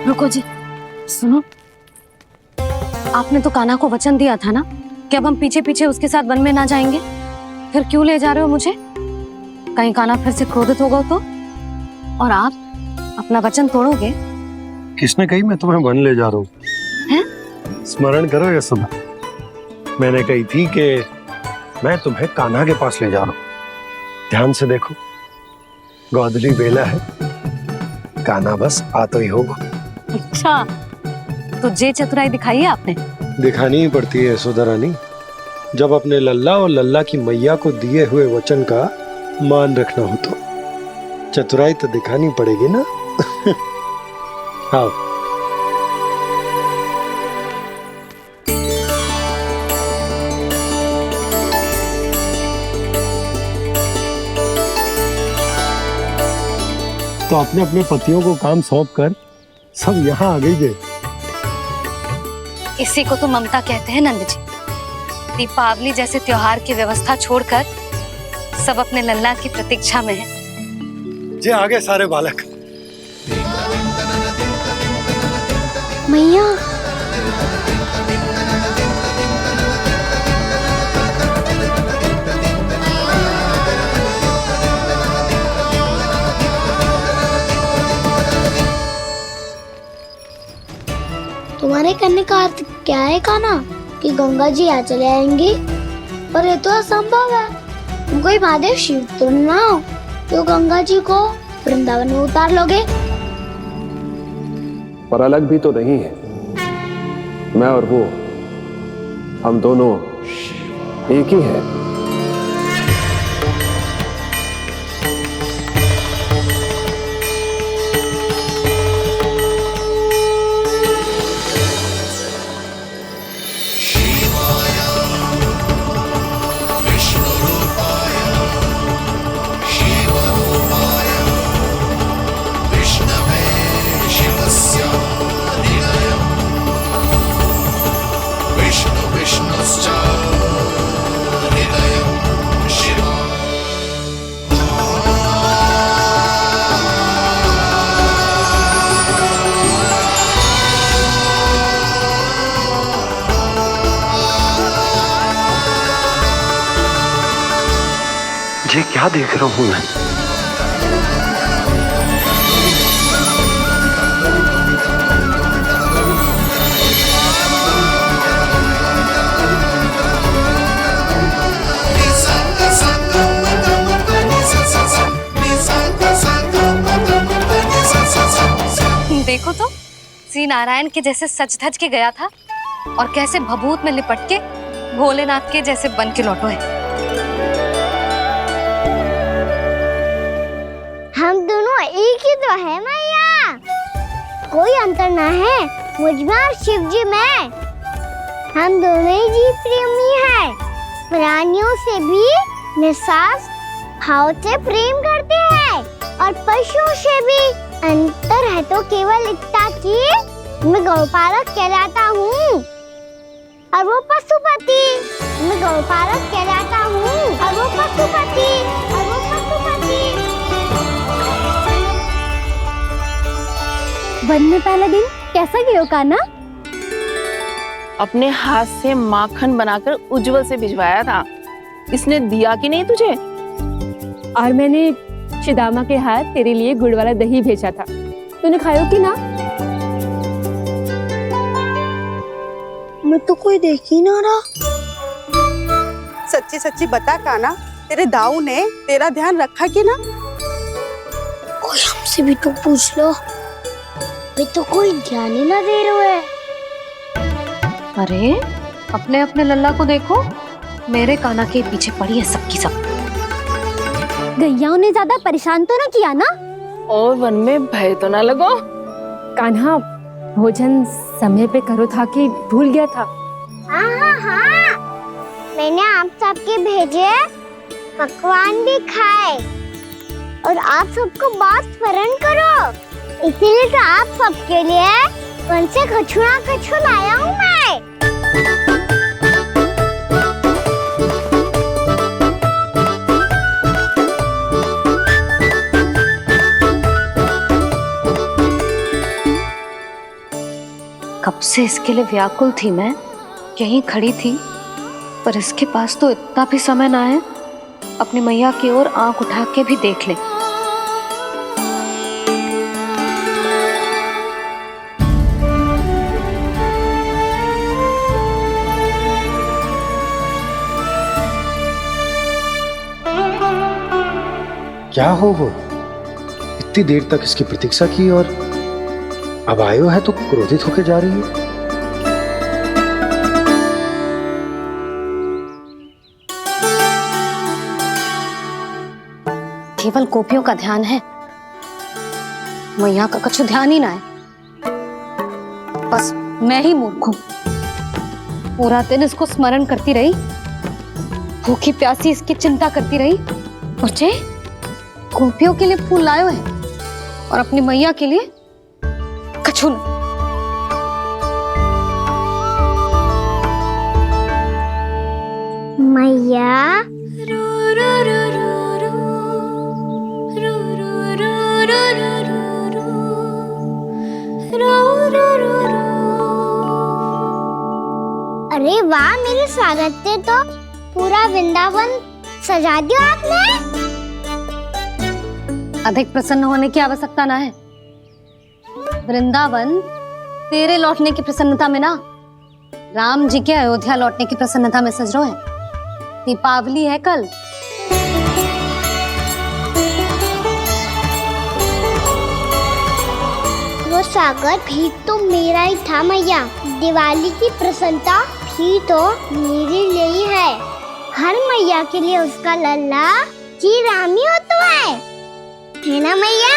रुको जी, सुनो, आपने तो कान्हा को वचन दिया था ना कि अब हम पीछे पीछे उसके साथ वन में ना जाएंगे। फिर क्यों ले जा रहे हो मुझे? कहीं कान्हा फिर से क्रोधित होगा तो? और आप अपना वचन तोड़ोगे? किसने कही मैं तुम्हें वन ले जा रहा हूँ? स्मरण करो यशोदा, मैंने कही थी कि मैं तुम्हें कान्हा के पास ले जा रहा हूँ। ध्यान से देखो, गोधली बेला है, कान्हा बस आता ही होगा। अच्छा, तो जे चतुराई दिखाई है आपने? दिखानी ही पड़ती है यशोदा रानी, जब अपने लल्ला और लल्ला की मैया को दिए हुए वचन का मान रखना हो तो चतुराई तो दिखानी पड़ेगी ना। आओ। तो अपने अपने पतियों को काम सौंप कर सब यहाँ आ गई थे। इसी को तो ममता कहते हैं नंद जी। दीपावली जैसे त्योहार की व्यवस्था छोड़कर सब अपने लल्ला की प्रतीक्षा में हैं। जे आगे सारे बालक। मैया, तुम्हारे कहने का अर्थ क्या है कान्हा? कि गंगा जी यहाँ चले आएंगी? पर ये तो असंभव है। तुम कोई महादेव शिव तो ना हो जो गंगा जी को वृंदावन में उतार लोगे? पर अलग भी तो नहीं है। मैं और वो, हम दोनों एक ही हैं। ये क्या देख रहा हूं मैं? देखो तो श्री नारायण के जैसे सज धज के गया था और कैसे भभूत में लिपट के भोलेनाथ के जैसे बन के लौटो है। हम दोनों एक ही तो है मैया, कोई अंतर ना है मुझ में और शिव जी में। हम दोनों ही जीव प्रेमी हैं, प्राणियों से भी निस्वार्थ भाव से प्रेम करते हैं और पशुओं से भी। अंतर है तो केवल इतना कि मैं गौपालक कहलाता हूँ और वो पशुपति। मैं गौपालक कहलाता हूँ और वो पशुपति। वन में पहला दिन कैसा गया कान्हा? अपने हाथ से माखन बनाकर उज्जवल से भिजवाया था। इसने दिया कि नहीं तुझे? और मैंने शिदामा के हाथ तेरे लिए गुड़ वाला दही भेजा था, तूने खाया कि ना? मैं तो कोई देख ही ना रहा। सच्ची सच्ची बता कान्हा, तेरे दाऊ ने तेरा ध्यान रखा कि ना? कोई हमसे भी तो पूछ लो, मैं तो कोई ध्यान ही ना दे रहा है। अरे अपने अपने लल्ला को देखो, मेरे कान्हा के पीछे पड़ी है सबकी सब। गैयाओं ने ज्यादा परेशान तो ना किया ना? और वन में भय तो ना लगो? कान्हा भोजन समय पे करो था कि भूल गया था? हाँ, मैंने आप सबके भेजे पकवान भी खाए और आप सबको बात स्मरण करो, इसीलिए तो आप सबके लिए वन से कछु लाया हूँ मैं। कब से इसके लिए व्याकुल थी मैं, यहीं खड़ी थी, पर इसके पास तो इतना भी समय ना है अपनी मैया की ओर आंख उठा के भी देख ले। क्या हो इतनी देर तक इसकी प्रतीक्षा की और अब आयो है तो क्रोधित होकर जा रही है। केवल गोपियों का ध्यान है, मैया का कुछ ध्यान ही ना है। बस मैं ही मूर्ख हूं, पूरा दिन इसको स्मरण करती रही, भूखी प्यासी इसकी चिंता करती रही, और जे गोपियों के लिए फूल लायो है और अपनी मैया के लिए कछु न। मैया अरे वाह, मेरे स्वागत से तो पूरा वृंदावन सजा दिया आपने। अधिक प्रसन्न होने की आवश्यकता ना है। वृंदावन तेरे लौटने की प्रसन्नता में ना, राम जी के अयोध्या लौटने की प्रसन्नता में सज रहा है। दीपावली है कल। वो स्वागत भी तो मेरा ही था मैया। दिवाली की प्रसन्नता भी तो मेरे लिए ही है। हर मैया के लिए उसका लल्ला जी रामी होता है ना मैया?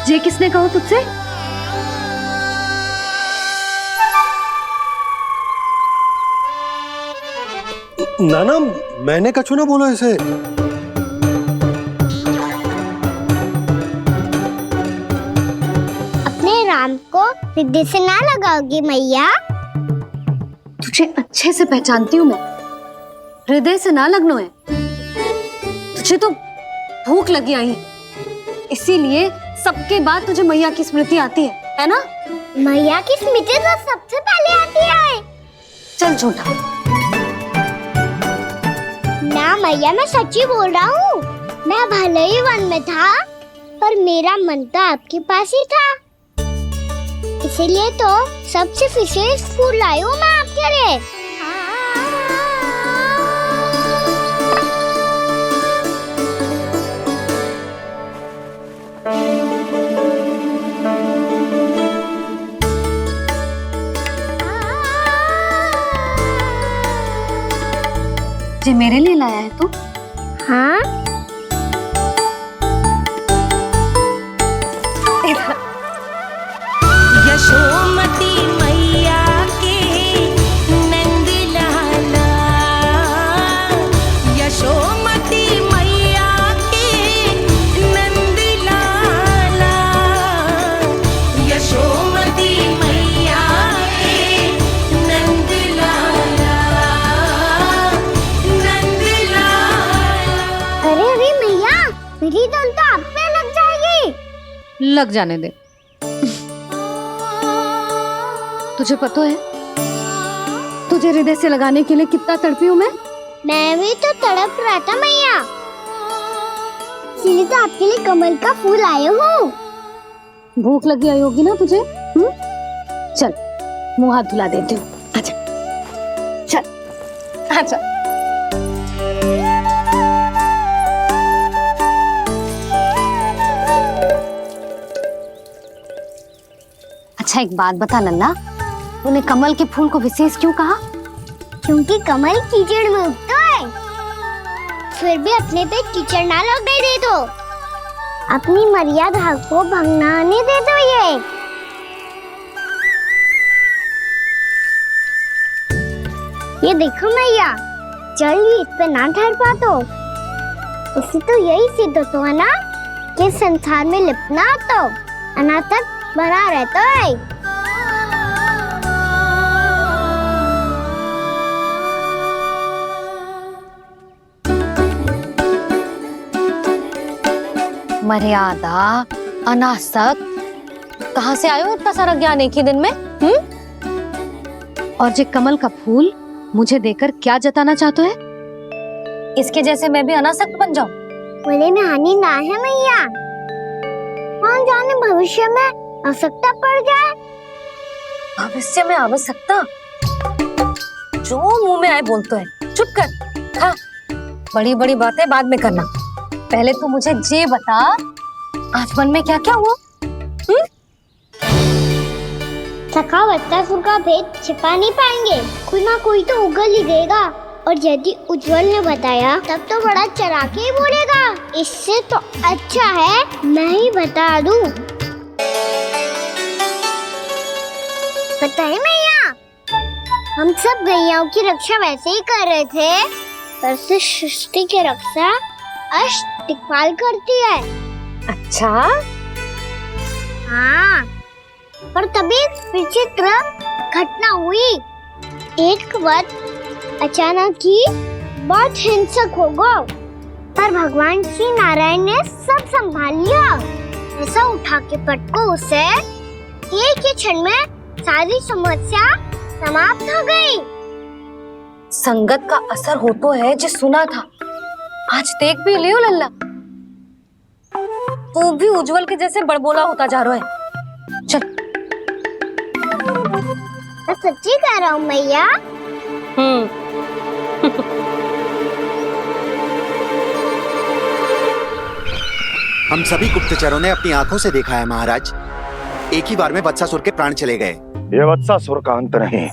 ये किसने कहा तुझसे? नाना, मैंने कछु ना बोलो इसे। अपने राम को हृदय से ना लगाओगी मैया? तुझे अच्छे से पहचानती हूँ मैं, हृदय से ना लगनो है। तुझे तो भूख लगी आई, इसीलिए सबके बाद तुझे मैया की स्मृति आती है ना? मैया की स्मृति तो सबसे पहले आती है। चल छोटा। ना मैया, मैं सच्ची बोल रहा हूँ। मैं भले ही वन में था, पर मेरा मन तो आपके पास ही था। इसीलिए तो सबसे विशेष फूल लाई हूँ मैं आपके लिए। ये मेरे लिए लाया है तू? हाँ। यशोमती मैया के नंद लाला, यशोमती मैया के नंद लाला, यशोमती मैया के नंद लाला, नंद लाला। अरे अरे मैया, मेरी धुन तो आप पे लग जाएगी। लग जाने दे। तुझे पता है तुझे हृदय से लगाने के लिए कितना तड़पी हूँ मैं? मैं भी तो तड़प रहा था मैया, इसीलिए तो आपके लिए कमल का फूल आए हूँ। भूख लगी आई होगी ना तुझे? चल मुंह हाथ धुला देती हूँ। आजा चल आजा। अच्छा एक बात बता लल्ला, तूने कमल के फूल को विशेष क्यों कहा? क्योंकि कमल कीचड़ में उगता है, फिर भी अपने पे कीचड़ ना लगने दे दो। अपनी मर्यादा को भंगना नहीं दे दो। ये देखो मैया, जल भी इस पे ना ठहर पा तो उसे तो यही सिद्ध होता है ना कि संसार में लिपना तो अनाथ तक बना रहता है। मर्यादा, अनासक, कहाँ से आयो इतना सारा ज्ञान एक ही दिन में? और ये कमल का फूल मुझे देकर क्या जताना चाहते है? इसके जैसे मैं भी अनासक्त बन जाऊं? बोले में हानि ना है मैया, कौन जाने भविष्य में आवश्यकता पड़ जाए। भविष्य में आवश्यकता? जो मुंह में आए बोलते है, चुप कर। हाँ, बड़ी बड़ी बातें बाद में करना, पहले तू मुझे ये बता आज मन में क्या क्या हुआ? सखावत्तासुर का भेद छिपा नहीं पाएंगे, कोई ना कोई तो उगल ही देगा। और यदि उज्जवल ने बताया तब तो बड़ा चढ़ा के ही बोलेगा। इससे तो अच्छा है मैं ही बता दूं। पता है मैया, हम सब गैयाओं की रक्षा वैसे ही कर रहे थे, पर से सृष्टि की रक्षा अष्ट दिक्पाल करती है। अच्छा? हाँ, पर तभी विचित्र घटना हुई। एक वक्त अचानक ही बहुत हिंसक हो गया, पर भगवान श्री नारायण ने सब संभाल लिया। ऐसा उठा के पटको उसे, एक ही क्षण में सारी समस्या समाप्त हो गई। संगत का असर हो तो है जो सुना था, आज देख भी लियो लल्ला, तू भी उज्जवल के जैसे बड़बोला होता जा रहा है। चल। मैं सच्ची कह रहा हूँ मैया। हम सभी गुप्तचरों ने अपनी आंखों से देखा है महाराज, एक ही बार में वत्सासुर के प्राण चले गए। ये वत्सासुर का अंत नहीं,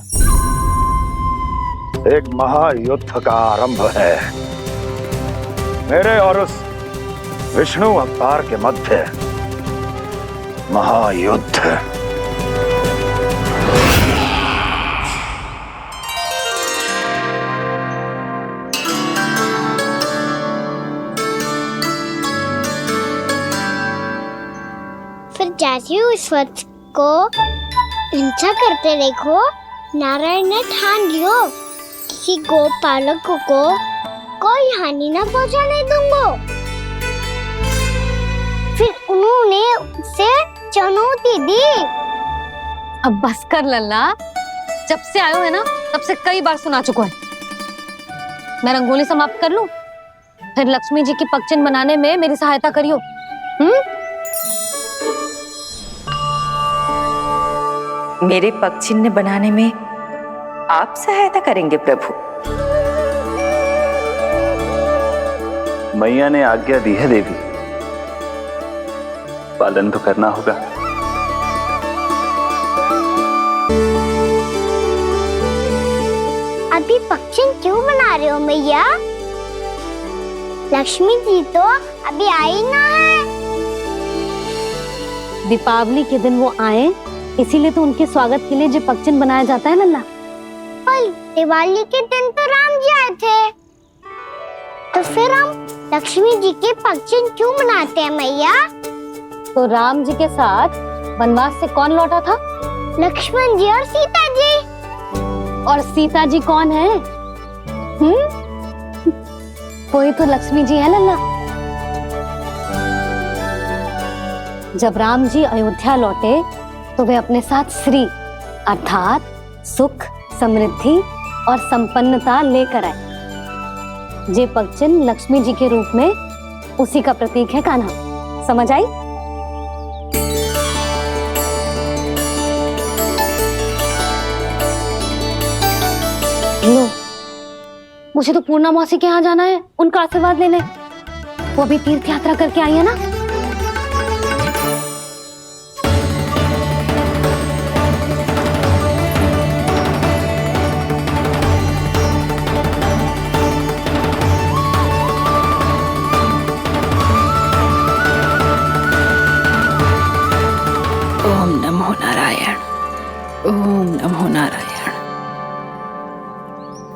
एक महायुद्ध का आरंभ है। मेरे और उस विष्णु अवतार के मध्य महायुद्ध। फिर जैसे ही उस वत्स को हिंसा करते देखो, नारायण ने ठान लियो किसी गोपालक को कोई हानि न पहुंचाने दूंगा। फिर उन्होंने उसे चुनौती दी। अब बस कर लल्ला, जब से आयो है ना तब से कई बार सुना चुका है। मैं रंगोली समाप्त कर लूं, फिर लक्ष्मी जी की पगचिन बनाने में मेरी सहायता करियो। मेरे पग चिन्ह बनाने में आप सहायता करेंगे प्रभु? मैया ने आज्ञा दी है देवी, पालन तो करना होगा। अभी पगचिन क्यों बना रहे हो मैया? लक्ष्मी जी तो अभी आई ना है। दीपावली के दिन वो आए, इसीलिए तो उनके स्वागत के लिए जो पगचिन बनाया जाता है लल्ला। पर दिवाली के दिन तो राम जी आए थे, तो फिर हम लक्ष्मी जी के पगचिन क्यों बनाते हैं मैया? तो राम जी के साथ वनवास से कौन लौटा था? लक्ष्मण जी और सीता जी। और सीता जी कौन है? कोई तो लक्ष्मी जी है लल्ला। जब राम जी अयोध्या लौटे तो वे अपने साथ श्री अर्थात सुख, समृद्धि और संपन्नता लेकर आए। जे पगचिन लक्ष्मी जी के रूप में उसी का प्रतीक है कान्हा। समझ आई? लो, मुझे तो पूर्णा मौसी के यहाँ जाना है, उनका आशीर्वाद लेने। वो अभी तीर्थ यात्रा करके आई है ना। ओम नमो नारायण, ओम नमो नारायण।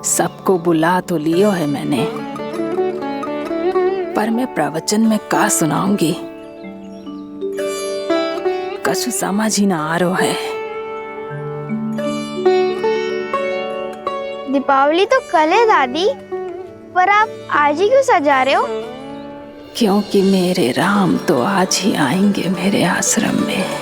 सबको बुला तो लियो है मैंने, पर मैं प्रवचन में का सुनाऊंगी, कछु समझ ही ना आ रहा है। दीपावली तो कल है दादी, पर आप आज ही क्यों सजा रहे हो? क्योंकि मेरे राम तो आज ही आएंगे मेरे आश्रम में।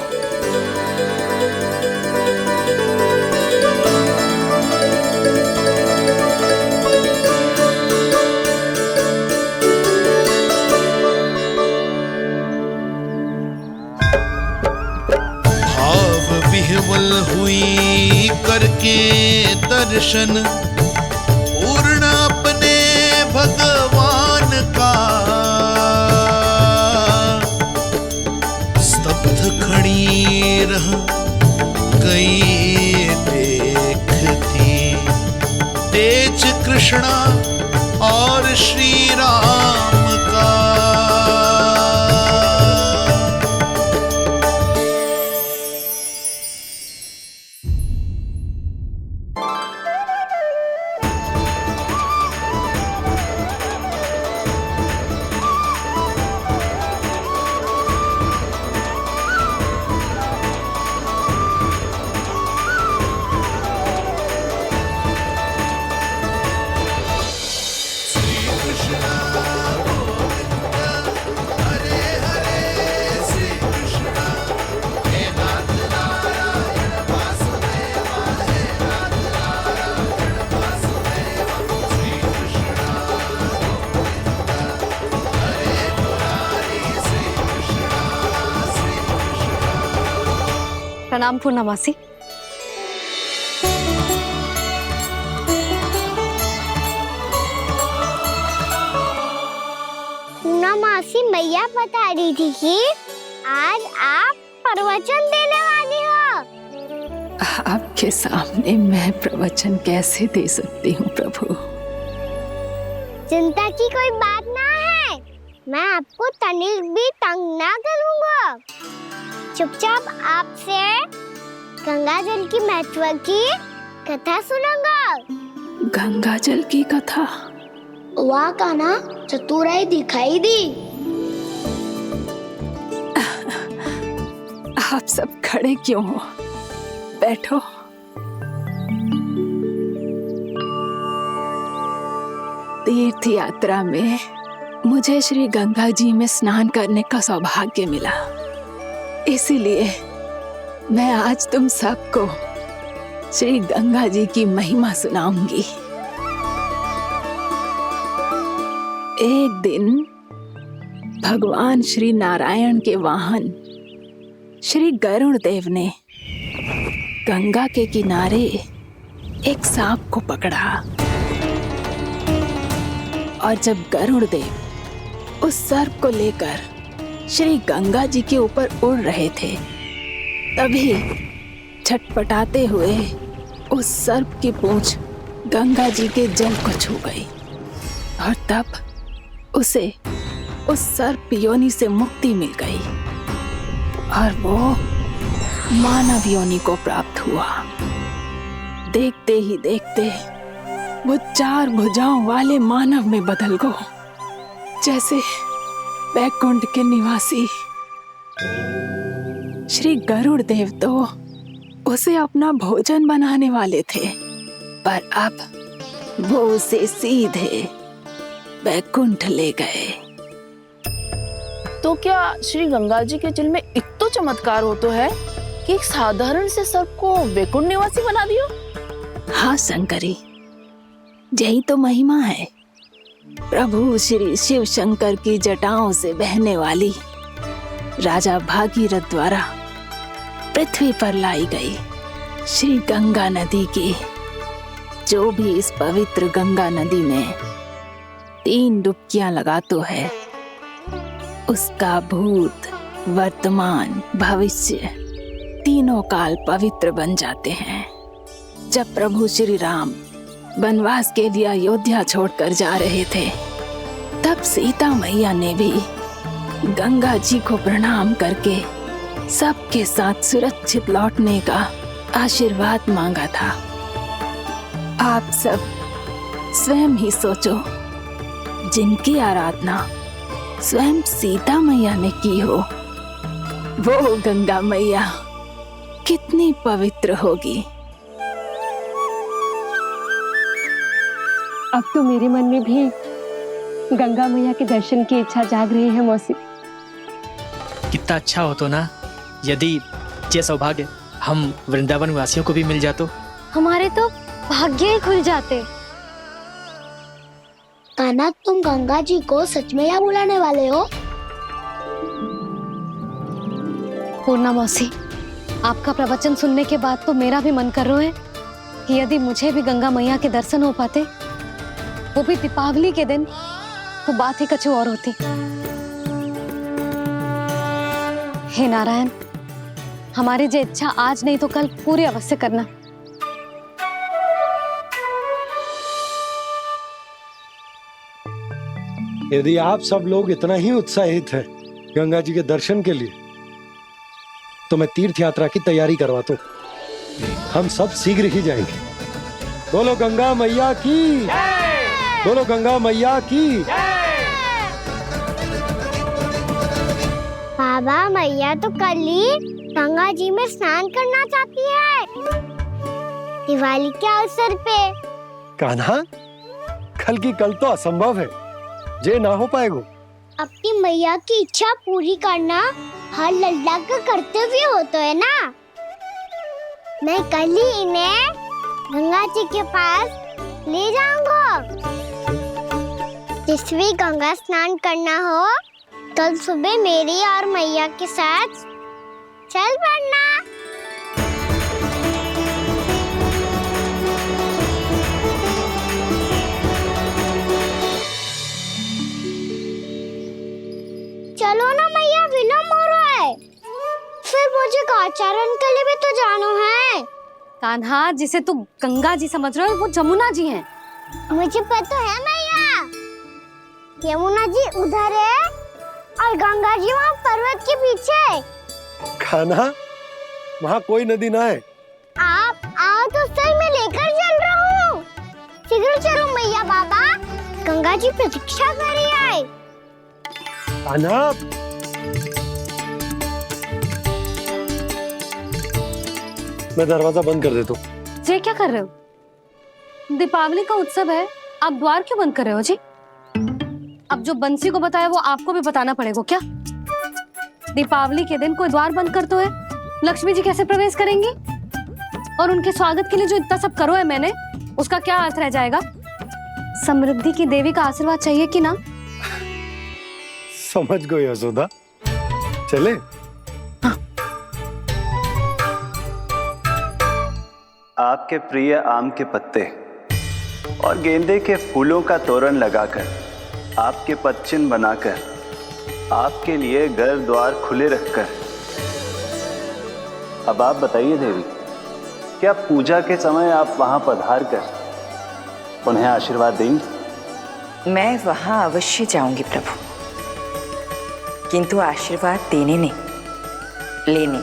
विह्वल हुई करके दर्शन, पूर्ण अपने भगवान का, स्तब्ध खड़ी रह गई देखती, तेज कृष्णा और श्री राम का। प्रणाम पूर्णा मासी। पूर्णा मासी जैसी मैया बता रही थी कि आज आप प्रवचन देने वाली हो। आपके सामने मैं प्रवचन कैसे दे सकती हूँ प्रभु? चिंता की कोई बात ना है, मैं आपको तनिक भी तंग ना करूँगा। चुपचाप आपसे गंगा जल की महत्व की कथा सुनूंगा। गंगा जल की कथा? वाह कान्हा, चतुराई दिखाई दी। आप सब खड़े क्यों हो? बैठो। तीर्थ यात्रा में मुझे श्री गंगा जी में स्नान करने का सौभाग्य मिला, इसीलिए मैं आज तुम सबको श्री गंगा जी की महिमा सुनाऊंगी। एक दिन भगवान श्री नारायण के वाहन श्री गरुड़ देव ने गंगा के किनारे एक सांप को पकड़ा, और जब गरुड़ देव उस सर्प को लेकर श्री गंगा जी के ऊपर उड़ रहे थे, तभी छटपटाते हुए उस सर्प की पूंछ गंगा जी के जल को छू गई, और तब उसे उस सर्प योनि से मुक्ति मिल गई और वो मानव योनि को प्राप्त हुआ। देखते ही देखते वो 4 भुजाओं वाले मानव में बदल गो, जैसे बैकुंठ के निवासी। श्री गरुड़ देव तो उसे अपना भोजन बनाने वाले थे, पर अब वो उसे सीधे बैकुंठ ले गए। तो क्या श्री गंगा जी के जल में इतना चमत्कार हो तो है कि एक साधारण से सर्प को वैकुंठ निवासी बना दियो? हाँ शंकरी, यही तो महिमा है। प्रभु श्री शिव शंकर की जटाओं से बहने वाली राजा भागीरथ द्वारा पृथ्वी पर लाई गई श्री गंगा नदी की, जो भी इस पवित्र गंगा नदी में 3 डुबकियां लगातो है, उसका भूत, वर्तमान, भविष्य तीनों काल पवित्र बन जाते हैं। जब प्रभु श्री राम वनवास के लिए अयोध्या छोड़कर जा रहे थे, तब सीता मैया ने भी गंगा जी को प्रणाम करके सबके साथ सुरक्षित लौटने का आशीर्वाद मांगा था। आप सब स्वयं ही सोचो, जिनकी आराधना स्वयं सीता मैया ने की हो, वो गंगा मैया कितनी पवित्र होगी। अब तो मेरे मन में भी गंगा मैया के दर्शन की इच्छा जाग रही है मौसी। कितना अच्छा हो तो ना यदि ये सौभाग्य हम वृंदावन वासियों को भी मिल जातो। हमारे तो भाग्य ही खुल जाते। कान्हा, तुम गंगा जी को सच में यहाँ बुलाने वाले हो? पूर्णा मौसी, आपका प्रवचन सुनने के बाद तो मेरा भी मन कर रहा है कि यदि मुझे भी गंगा मैया के दर्शन हो पाते, वो भी दीपावली के दिन, तो बात ही कुछ और होती। हे नारायण, हमारी जो इच्छा आज नहीं तो कल पूरी अवश्य करना। यदि आप सब लोग इतना ही उत्साहित हैं गंगा जी के दर्शन के लिए, तो मैं तीर्थ यात्रा की तैयारी करवाता हूँ। हम सब शीघ्र ही जाएंगे। बोलो गंगा मैया की, बोलो गंगा मैया की। बाबा, मैया तो कल ही गंगा जी में स्नान करना चाहती है, दिवाली के अवसर पे। कान्हा, कल की कल तो असंभव है, जे ना हो पाएगा। अपनी मैया की इच्छा पूरी करना हर लल्ला का कर्तव्य होता है ना। मैं कल ही इन्हें गंगा जी के पास ले जाऊंगा। जिस भी गंगा स्नान करना हो, कल सुबह मेरी और मैया के साथ चल पड़ना। चरण कली भी तो जानो है। कान्हा, जिसे तू गंगा जी समझ रहे हो वो जमुना जी हैं। मुझे पता है मैया, यमुना जी उधर है और गंगा जी वहाँ पर्वत के पीछे। कान्हा, वहाँ कोई नदी ना है। आप आओ तो सही, मैं लेकर चल रहा हूँ। शीघ्र चलो मैया बाबा, गंगा जी प्रतीक्षा कर रही है। कान्हा, मैं दरवाजा बंद कर देता हूँ। ये क्या कर रहे हो? दीपावली का उत्सव है, आप द्वार क्यों बंद कर रहे हो जी? अब जो बंसी को बताया वो आपको भी बताना पड़ेगा क्या? दीपावली के दिन कोई द्वार बंद कर तो है, लक्ष्मी जी कैसे प्रवेश करेंगी? और उनके स्वागत के लिए जो इतना सब करो है मैंने, उसका क्या अर्थ रह जाएगा? समृद्धि की देवी का आशीर्वाद चाहिए कि ना? समझ गई यशोदा, चले? आपके प्रिय आम के पत्ते और गेंदे के फूलों का तोरण लगाकर, आपके पदचिन्ह बनाकर, आपके लिए घर द्वार खुले रखकर, अब आप बताइए देवी, क्या पूजा के समय आप वहां पधार कर उन्हें आशीर्वाद देंगी? मैं वहां अवश्य जाऊंगी प्रभु, किंतु आशीर्वाद देने नहीं, लेने,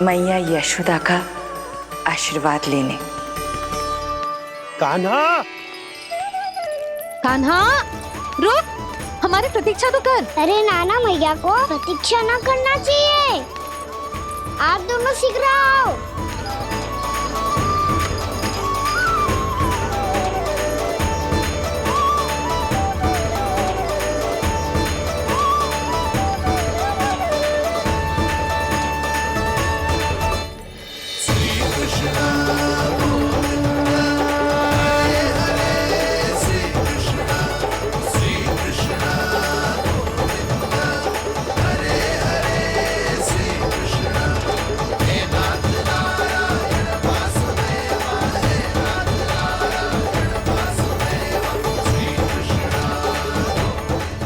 मैया यशोदा का आशीर्वाद लेने। कान्हा, कान्हा, रुक, हमारी प्रतीक्षा तो कर। अरे नाना, मैया को प्रतीक्षा ना करना चाहिए। आप दोनों शीघ्र आओ।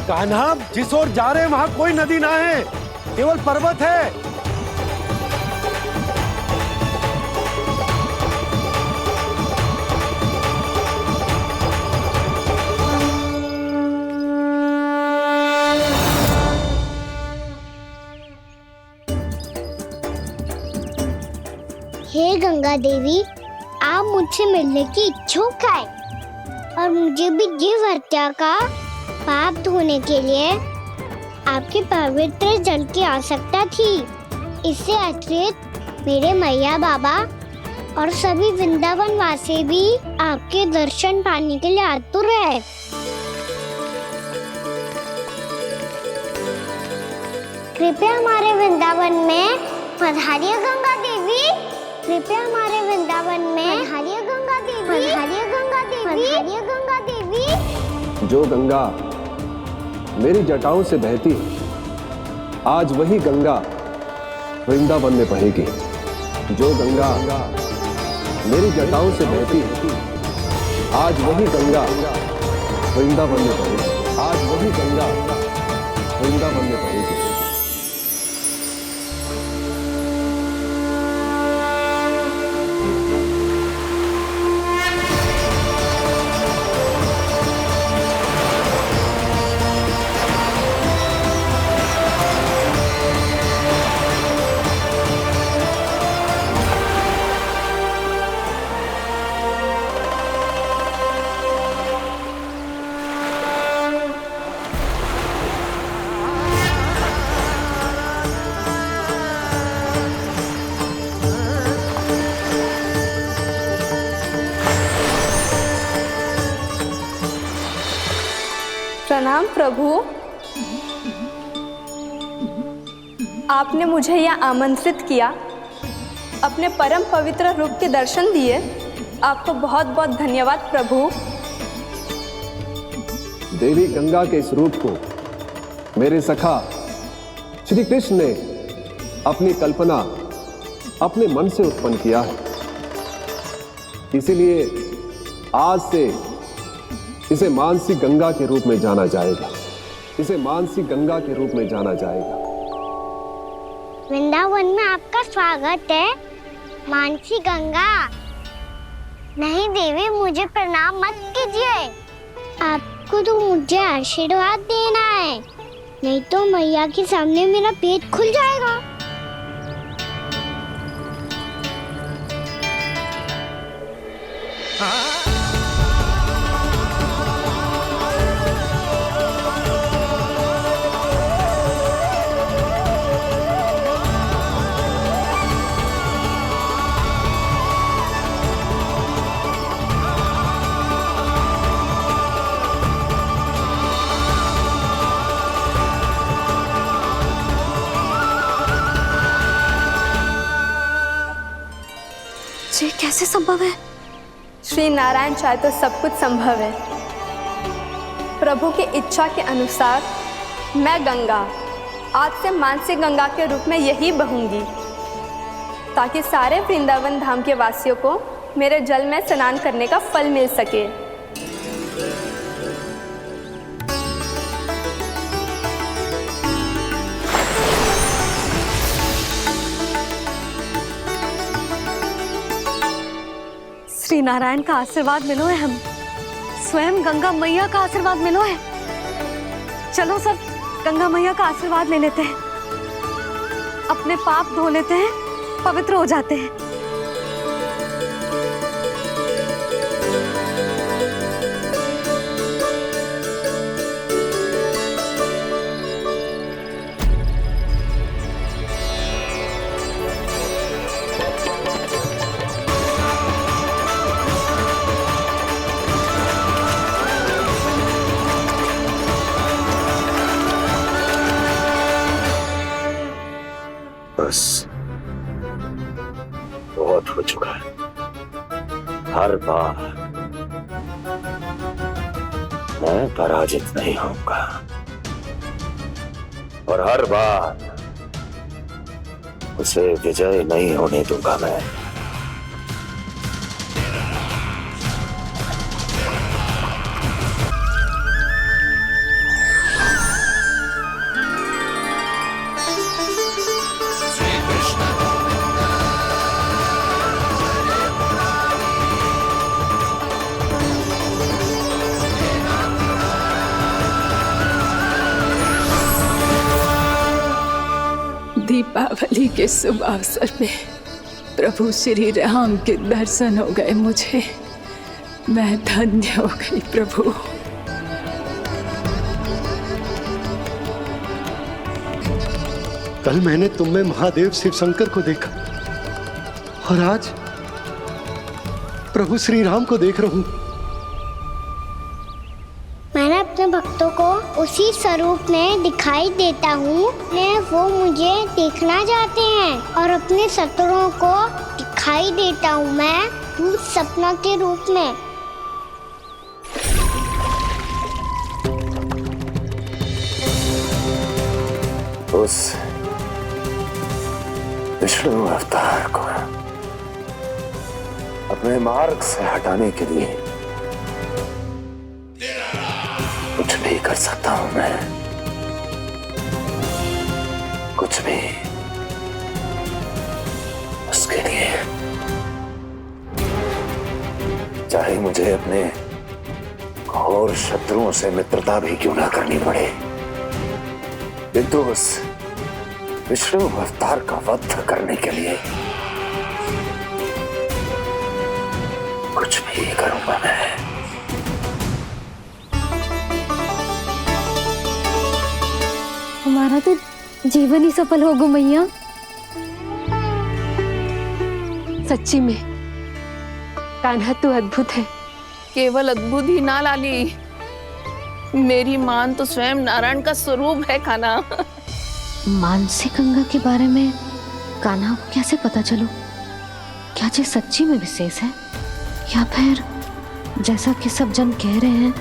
कान्हा, जिस ओर जा रहे हैं वहां कोई नदी ना है, केवल पर्वत है। हे गंगा देवी, आप मुझसे मिलने की इच्छुक है और मुझे भी जीव हत्या का पाप धोने के लिए आपके पवित्र जल की आवश्यकता थी। इससे अतिरिक्त मेरे मैया बाबा और सभी वृंदावन वासी भी आपके दर्शन पाने के लिए आतुर है। कृपया हमारे वृंदावन में पधारिए गंगा देवी। कृपया हमारे वृंदावन में पधारिए गंगा देवी। पधारिए गंगा देवी। पधारिए गंगा देवी। जो गंगा मेरी जटाओं से बहती है, आज वही गंगा वृंदावन में बहेगी। जो गंगा मेरी जटाओं से बहती है, आज वही गंगा वृंदावन में बहेगी। आज वही गंगा वृंदावन में बहेगी। प्रणाम प्रभु, आपने मुझे यहाँ आमंत्रित किया, अपने परम पवित्र रूप के दर्शन दिए, आपको बहुत बहुत धन्यवाद प्रभु। देवी गंगा के इस रूप को मेरे सखा श्री कृष्ण ने अपनी कल्पना अपने मन से उत्पन्न किया है। इसीलिए आज से इसे मानसी गंगा के रूप में जाना जाएगा। इसे मानसी गंगा के रूप में जाना जाएगा। वृंदावन में आपका स्वागत है मानसी गंगा। नहीं देवी, मुझे प्रणाम मत कीजिए। आपको तो मुझे आशीर्वाद देना है, नहीं तो मैया के सामने मेरा पेट खुल जाएगा। ये कैसे संभव है? श्री नारायण चाहे तो सब कुछ संभव है। प्रभु की इच्छा के अनुसार मैं गंगा आज से मानसी गंगा के रूप में यही बहूंगी, ताकि सारे वृंदावन धाम के वासियों को मेरे जल में स्नान करने का फल मिल सके। श्री नारायण का आशीर्वाद मिलो है, हम स्वयं गंगा मैया का आशीर्वाद मिलो है। चलो सब गंगा मैया का आशीर्वाद ले लेते हैं, अपने पाप धो लेते हैं, पवित्र हो जाते हैं। बस बहुत हो चुका है। हर बार मैं पराजित नहीं होऊंगा और हर बार उसे विजय नहीं होने दूंगा मैं। दीपावली के शुभ अवसर में प्रभु श्री राम के दर्शन हो गए मुझे। मैं धन्य हो गई प्रभु। कल मैंने तुम में महादेव शिव शंकर को देखा और आज प्रभु श्री राम को देख रहा हूं। मैंने अपने भक्तों को उसी स्वरूप में दिखाई देता हूँ, वो मुझे देखना चाहते हैं और अपने शत्रुओं को दिखाई देता हूँ मैं भूत सपना के रूप में। उस विष्णु अवतार को अपने मार्ग से हटाने के लिए कुछ भी कर सकता हूं मैं, कुछ भी। उसके लिए चाहे मुझे अपने घोर शत्रुओं से मित्रता भी क्यों ना करनी पड़े, किंतु उस विष्णु अवतार का वध करने के लिए कुछ भी करूंगा मैं। हमारा तो जीवन ही सफल होगा मैया। सच्ची में कान्हा तू अद्भुत है। केवल अद्भुत ही ना लाली, मेरी मान तो स्वयं नारायण का स्वरूप है कान्हा। मानसी गंगा के बारे में कान्हा को कैसे पता चलो? क्या ये सच्ची में विशेष है या फिर जैसा कि सब जन कह रहे हैं,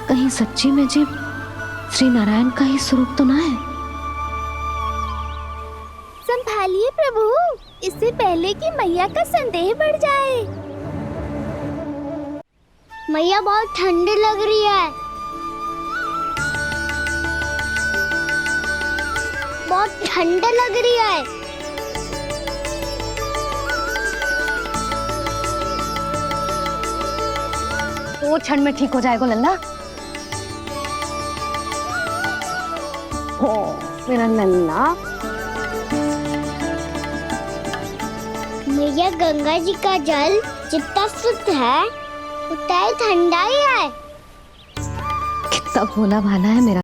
कहीं सच्ची में जी श्री नारायण का ही स्वरूप तो ना है? संभालिए प्रभु, इससे पहले कि मैया का संदेह बढ़ जाए। मैया बहुत ठंडी लग रही है, बहुत ठंडा लग रही है। 2 क्षण में ठीक हो जाएगा लल्ला। हो मेरा लल्ला। मैया गंगा जी का जल जितना शुद्ध है उतना ही ठंडा ही है। कितना भोला भाला है मेरा